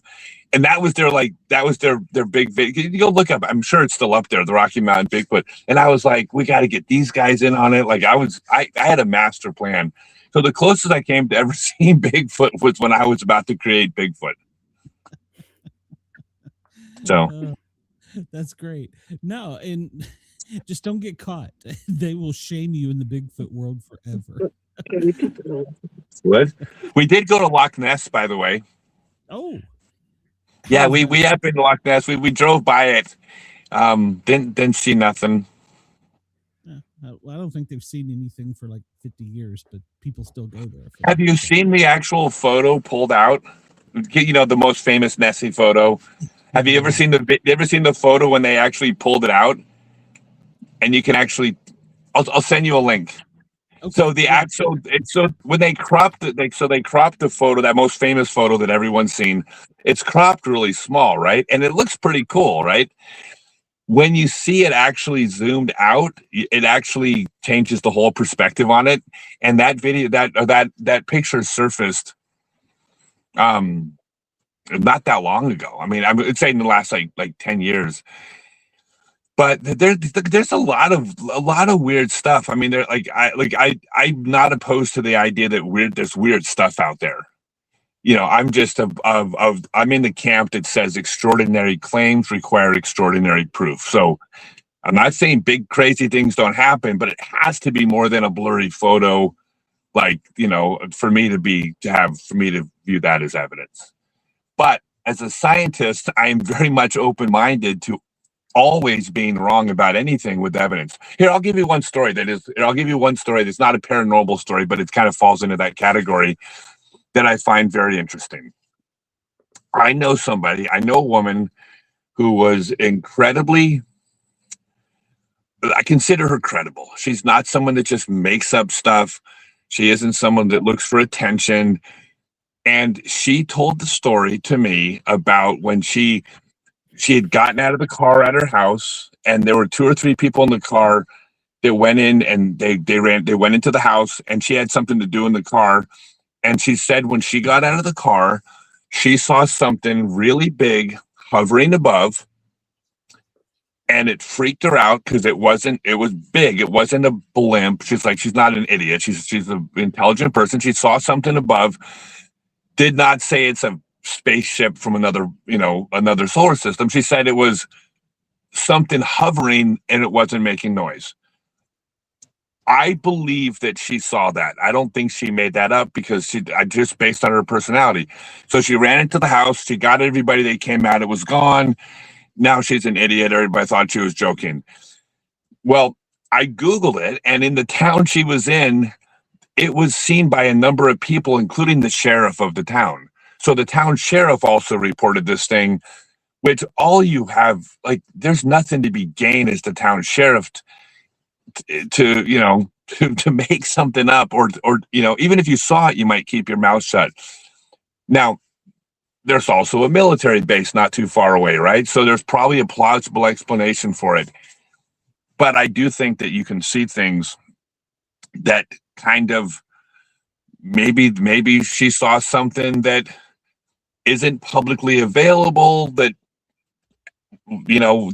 And that was their big video. You go look up, I'm sure it's still up there, the Rocky Mountain Bigfoot. And I was like, we got to get these guys in on it. Like I had a master plan. So the closest I came to ever seeing Bigfoot was when I was about to create Bigfoot. So that's great. No, and just don't get caught. They will shame you in the Bigfoot world forever. What? We did go to Loch Ness, by the way. Oh. Yeah, we have been to Loch Ness. We drove by it. Didn't see nothing. Well, I don't think they've seen anything for like 50 years, but people still go there. Have you seen the actual photo pulled out? You know, the most famous Nessie photo. Have you ever seen the photo when they actually pulled it out? And you can actually, I'll send you a link. Okay. So when they cropped they cropped the photo, that most famous photo that everyone's seen, it's cropped really small, right? And it looks pretty cool, right? When you see it actually zoomed out, it actually changes the whole perspective on it. And that video, that picture surfaced not that long ago. I mean, I would say in the last like 10 years. But there's a lot of weird stuff. I mean, I'm not opposed to the idea that there's weird stuff out there. I'm just I'm in the camp that says extraordinary claims require extraordinary proof. So I'm not saying big crazy things don't happen, but it has to be more than a blurry photo, for me to view that as evidence. But as a scientist, I am very much open-minded to always being wrong about anything with evidence. Here, I'll give you one story that's not a paranormal story, but it kind of falls into that category that I find very interesting. I know a woman who was I consider her credible. She's not someone that just makes up stuff. She isn't someone that looks for attention. And she told the story to me about when she had gotten out of the car at her house, and there were 2 or 3 people in the car that went in, and they went into the house, and she had something to do in the car. And she said when she got out of the car, she saw something really big hovering above, and it freaked her out because it was big. It wasn't a blimp. She's not an idiot. She's an intelligent person. She saw something above, did not say it's a spaceship from another solar system. She said it was something hovering and it wasn't making noise. I believe that she saw that. I don't think she made that up because just based on her personality. So she ran into the house. She got everybody. They came out. It was gone. Now she's an idiot. Everybody thought she was joking. Well, I Googled it, and in the town she was in, it was seen by a number of people, including the sheriff of the town. So the town sheriff also reported this thing, which all you have, there's nothing to be gained as the town sheriff to make something up or even if you saw it, you might keep your mouth shut. Now, there's also a military base not too far away, right? So there's probably a plausible explanation for it. But I do think that you can see things that kind of maybe she saw something that isn't publicly available that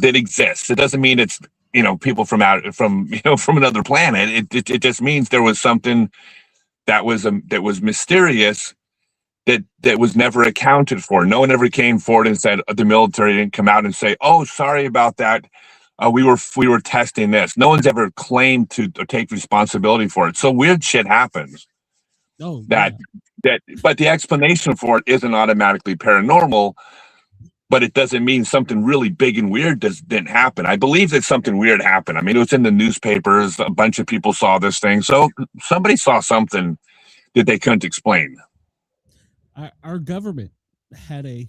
exists. It doesn't mean it's people from another planet. It just means there was something that was mysterious that was never accounted for. No one ever came forward and said the military didn't come out and say, "Oh, sorry about that. We were testing this." No one's ever claimed to take responsibility for it. So weird shit happens. Oh, but the explanation for it isn't automatically paranormal. But it doesn't mean something really big and weird didn't happen. I believe that something weird happened. I mean, it was in the newspapers. A bunch of people saw this thing. So somebody saw something that they couldn't explain. Our government had a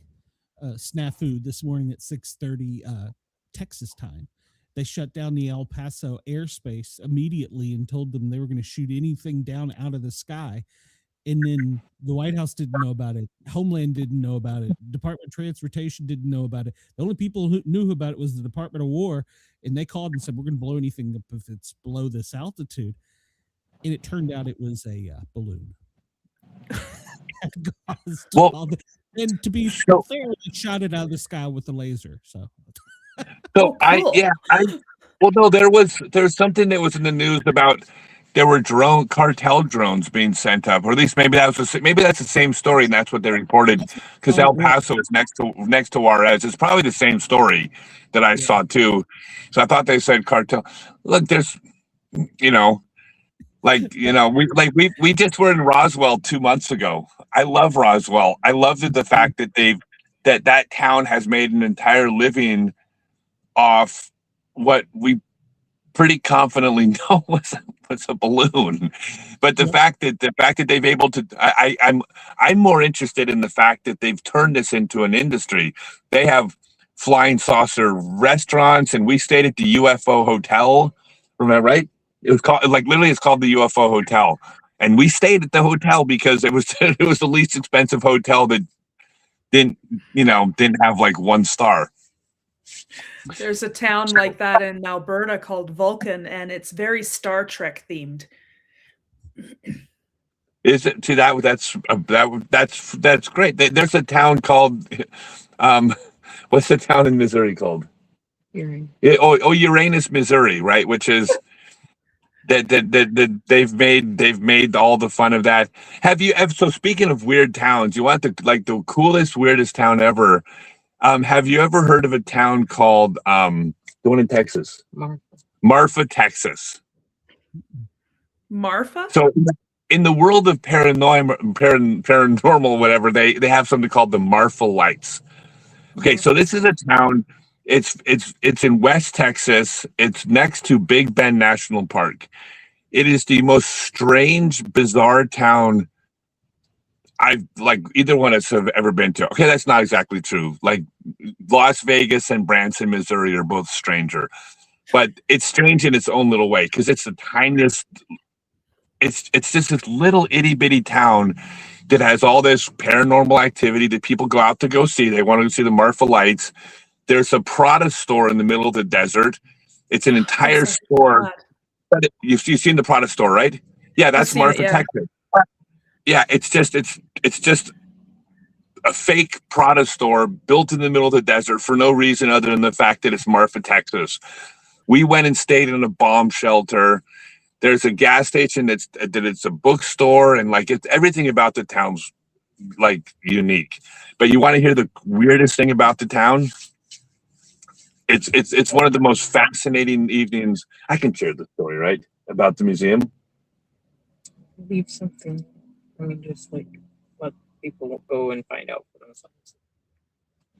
snafu this morning at 6:30 Texas time. They shut down the El Paso airspace immediately and told them they were going to shoot anything down out of the sky. And then the White House didn't know about it. Homeland didn't know about it. Department of Transportation didn't know about it. The only people who knew about it was the Department of War, and they called and said, "We're going to blow anything up if it's below this altitude." And it turned out it was a balloon. And to be fair, they shot it out of the sky with a laser. So cool. There's something that was in the news about. There were cartel drones being sent up, or at least maybe that's the same story, and that's what they reported. Because El Paso is next to Juarez. It's probably the same story that I saw too. So I thought they said cartel. Look, there's, we just were in Roswell 2 months ago. I love Roswell. I love the fact that that town has made an entire living off what we pretty confidently know was a balloon. But the fact that they've able to, I'm more interested in the fact that they've turned this into an industry. They have flying saucer restaurants, and we stayed at the UFO hotel. Remember, right? It was called it's called the UFO hotel, and we stayed at the hotel because it was the least expensive hotel that didn't have 1 star. There's a town like that in Alberta called Vulcan, and it's very Star Trek themed. Is it? See that's great. There's a town called, what's the town in Missouri called? Uranus, Missouri, right? Which is that they've made all the fun of that. So speaking of weird towns, you want the coolest, weirdest town ever? Have you ever heard of a town called the one in Texas? Marfa, Texas. Marfa? So in the world of paranormal, whatever, they have something called the Marfa Lights. Okay, so this is a town. It's in West Texas. It's next to Big Bend National Park. It is the most strange, bizarre town either one of us have ever been to. Okay, that's not exactly true. Like Las Vegas and Branson, Missouri are both stranger, but it's strange in its own little way because it's the tiniest. It's just this little itty bitty town that has all this paranormal activity that people go out to go see. They want to see the Marfa Lights. There's a Prada store in the middle of the desert. It's an entire store. But you've seen the Prada store, right? Yeah, that's Marfa, Texas. Yeah, it's just a fake Prada store built in the middle of the desert for no reason other than the fact that it's Marfa, Texas. We went and stayed in a bomb shelter. There's a gas station it's a bookstore, and everything about the town's unique. But you want to hear the weirdest thing about the town? It's one of the most fascinating evenings. I can share the story, right? About the museum. Leave something. I mean, just let people go and find out for themselves.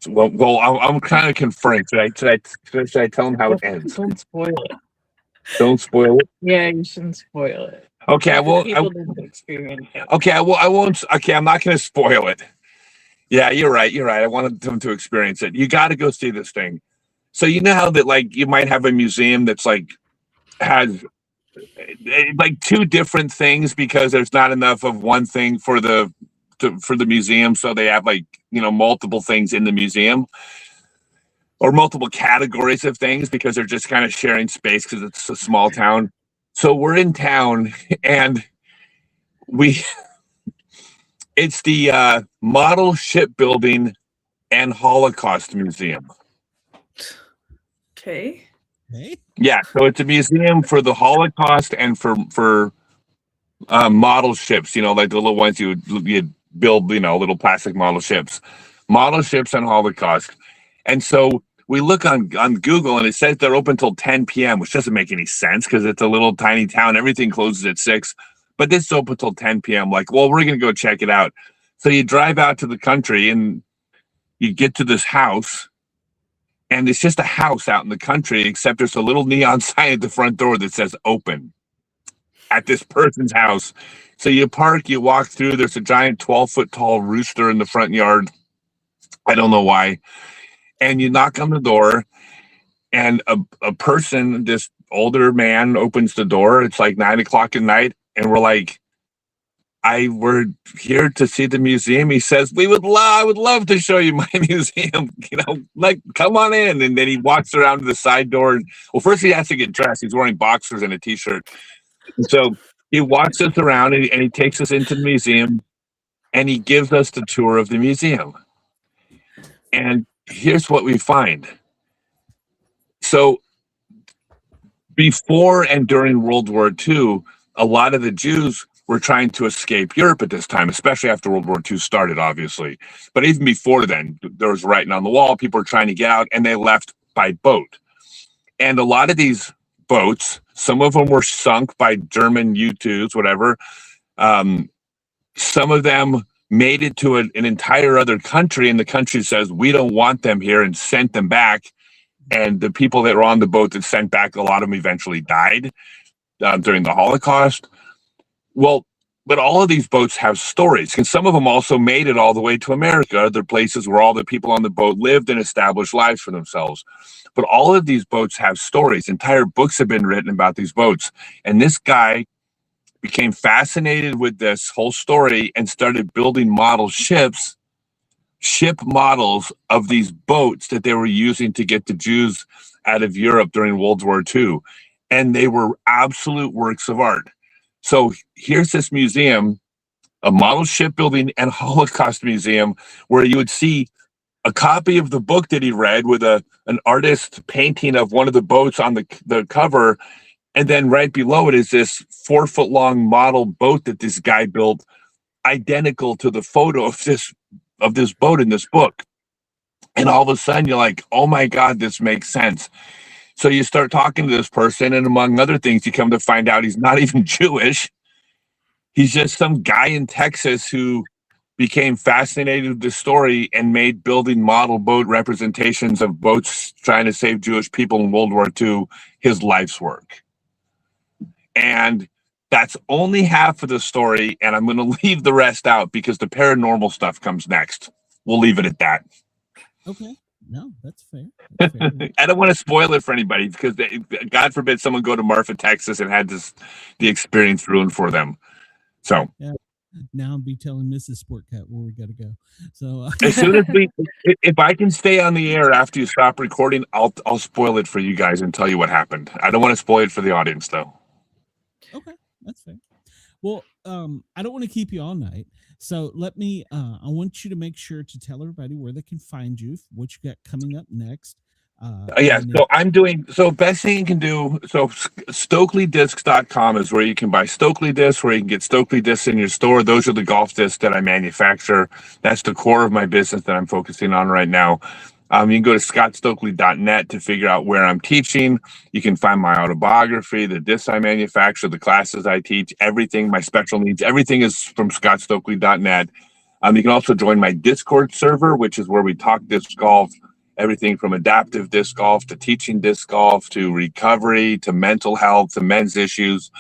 Well, I'm kind of conferring. Should I tell them how it ends? Don't spoil it. Don't spoil it. Yeah, you shouldn't spoil it. Okay, well, people didn't experience it. Okay, I won't. Okay, I'm not going to spoil it. Yeah, you're right. I wanted them to experience it. You got to go see this thing. So you know how that you might have a museum that's has two different things because there's not enough of one thing for the museum, so they have multiple things in the museum or multiple categories of things because they're just kind of sharing space because it's a small town. So we're in town and it's the Model Shipbuilding and Holocaust Museum. Okay. Yeah, so it's a museum for the Holocaust and for model ships, like the little ones you'd build, little plastic model ships and Holocaust. And so we look on Google and it says they're open till 10 p.m., which doesn't make any sense because it's a little tiny town. Everything closes at 6, but this is open till 10 p.m. We're going to go check it out. So you drive out to the country and you get to this house. And it's just a house out in the country, except there's a little neon sign at the front door that says open at this person's house. So you park, you walk through, there's a giant 12-foot tall rooster in the front yard. I don't know why. And you knock on the door and a person, this older man opens the door. It's 9 o'clock at night. And we're like, we're here to see the museum. He says, I would love to show you my museum. Come on in. And then he walks around to the side door. Well, first he has to get dressed. He's wearing boxers and a t-shirt. And so he walks us around and he takes us into the museum and he gives us the tour of the museum. And here's what we find. So before and during World War II, a lot of the Jews were trying to escape Europe at this time, especially after World War II started, obviously. But even before then, there was writing on the wall. People were trying to get out, and they left by boat. And a lot of these boats, some of them were sunk by German U-2s, whatever. Some of them made it to an entire other country, and the country says, we don't want them here, and sent them back. And the people that were on the boat that sent back, a lot of them eventually died during the Holocaust. Well, but all of these boats have stories, and some of them also made it all the way to America, other places where all the people on the boat lived and established lives for themselves. But all of these boats have stories. Entire books have been written about these boats. And this guy became fascinated with this whole story and started building model ship models of these boats that they were using to get the Jews out of Europe during World War II. And they were absolute works of art. So here's this museum a model shipbuilding and Holocaust museum where you would see a copy of the book that he read with an artist painting of one of the boats on the cover. And then right below it is this 4-foot long model boat that this guy built, identical to the photo of this boat in this book. And all of a sudden you're like, oh my God, this makes sense. So you start talking to this person, and among other things, you come to find out he's not even Jewish. He's just some guy in Texas who became fascinated with the story and made building model boat representations of boats trying to save Jewish people in World War II his life's work. And that's only half of the story, and I'm going to leave the rest out because the paranormal stuff comes next. We'll leave it at that. Okay. No, that's fair. That's fair. I don't want to spoil it for anybody because God forbid someone go to Marfa, Texas and had the experience ruined for them. So yeah. Now I'll be telling Mrs. Sportcat where we got to go. So as soon as if I can stay on the air after you stop recording, I'll spoil it for you guys and tell you what happened. I don't want to spoil it for the audience though. Okay, that's fair. Well, I don't want to keep you all night. So let me, I want you to make sure to tell everybody where they can find you, what you got coming up next. Yeah, so I'm doing, so best thing you can do, so StokelyDiscs.com is where you can buy Stokely discs, where you can get Stokely discs in your store. Those are the golf discs that I manufacture. That's the core of my business that I'm focusing on right now. You can go to scottstokely.net to figure out where I'm teaching. You can find my autobiography, the discs I manufacture, the classes I teach, everything, my special needs, everything is from scottstokely.net. You can also join my Discord server, which is where we talk disc golf, everything from adaptive disc golf to teaching disc golf to recovery to mental health to men's issues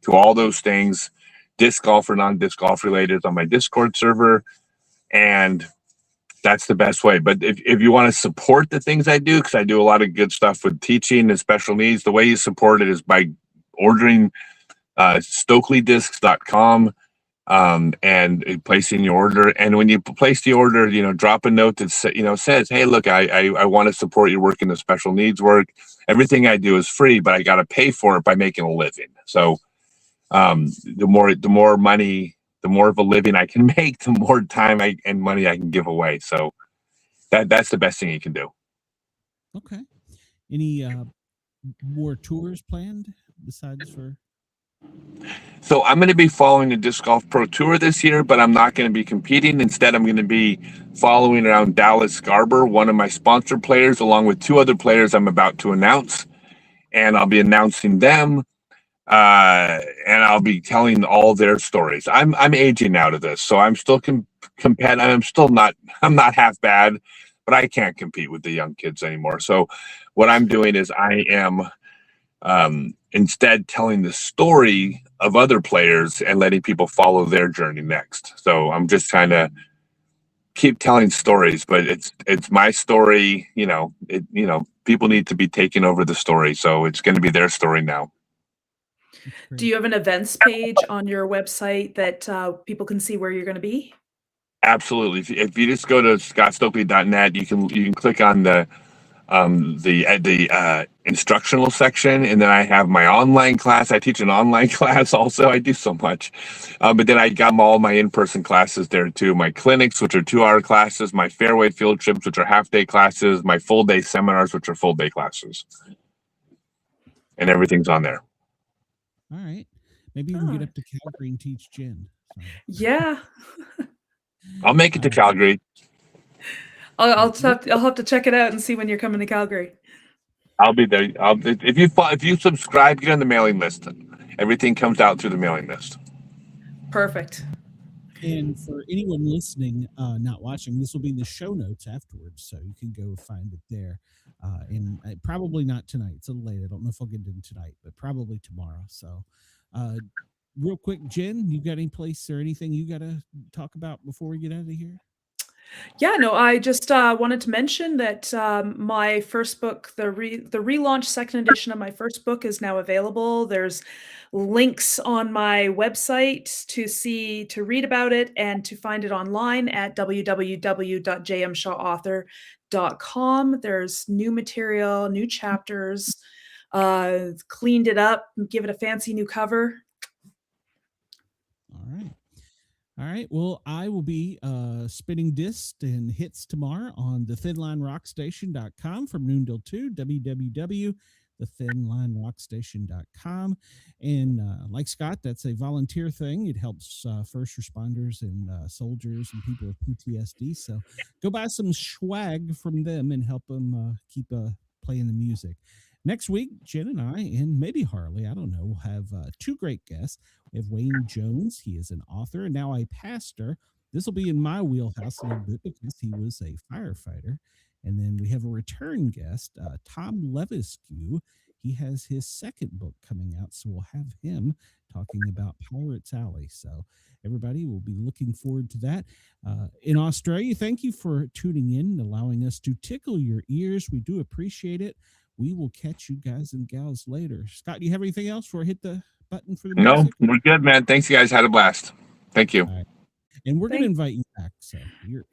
to all those things. Disc golf or non-disc golf related on my Discord server. And that's the best way. But if you want to support the things I do, because I do a lot of good stuff with teaching and special needs, the way you support it is by ordering StokelyDiscs.com and placing your order. And when you place the order, drop a note that says, hey, look, I want to support your work in the special needs work. Everything I do is free, but I got to pay for it by making a living. So the more money, the more of a living I can make, the more time and money I can give away. So that's the best thing you can do. Okay. Any more tours planned besides for? So I'm going to be following the Disc Golf Pro Tour this year, but I'm not going to be competing. Instead, I'm going to be following around Dallas Garber, one of my sponsor players, along with 2 other players I'm about to announce. And I'll be announcing them. And I'll be telling all their stories. I'm aging out of this, so I'm still I'm not half bad, but I can't compete with the young kids anymore. So what I'm doing is I am instead telling the story of other players and letting people follow their journey next. So I'm just trying to keep telling stories, but it's my story. People need to be taking over the story, so it's going to be their story now. Do you have an events page on your website that people can see where you're going to be? Absolutely. If you just go to scottstokely.net, you can click on the instructional section, and then I have my online class. I teach an online class also. I do so much, but then I got all my in-person classes there too. My clinics, which are 2-hour classes, my fairway field trips, which are half-day classes, my full-day seminars, which are full-day classes, and everything's on there. All right. Maybe you can get up to Calgary and teach Jen. So. Yeah. I'll make it to Calgary. I'll have to check it out and see when you're coming to Calgary. I'll be there. If you subscribe, get on the mailing list. Everything comes out through the mailing list. Perfect. And for anyone listening, not watching, this will be in the show notes afterwards, so you can go find it there. And probably not tonight. It's a little late. I don't know if I'll get it in tonight, but probably tomorrow. So, real quick, Jen, you got any place or anything you got to talk about before we get out of here? Yeah, no, I just wanted to mention that my first book, the relaunched second edition of my first book, is now available. There's links on my website to read about it and to find it online at www.jmshawauthor.com. There's new material, new chapters, cleaned it up, give it a fancy new cover. All right. All right. Well, I will be spinning discs and hits tomorrow on the thinlinerockstation.com from noon till 2, www.thethinlinerockstation.com. And like Scott, that's a volunteer thing. It helps first responders and soldiers and people with PTSD. So go buy some swag from them and help them keep playing the music. Next week, Jen and I, and maybe Harley, I don't know, will have two great guests. We have Wayne Jones. He is an author and now a pastor. This will be in my wheelhouse a little bit because he was a firefighter. And then we have a return guest, Tom Leviscu. He has his second book coming out, so we'll have him talking about Pirates Alley. So everybody will be looking forward to that. In Australia, thank you for tuning in and allowing us to tickle your ears. We do appreciate it. We will catch you guys and gals later. Scott, do you have anything else before I hit the button for the music? No, we're good, man. Thanks, you guys. Had a blast. Thank you. All right. And we're going to invite you back. So you're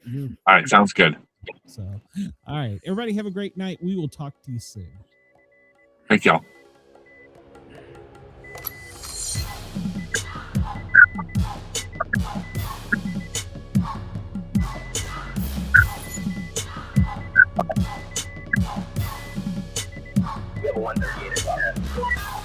all right. Sounds good. So, all right. Everybody have a great night. We will talk to you soon. Thank y'all. We have a 138 at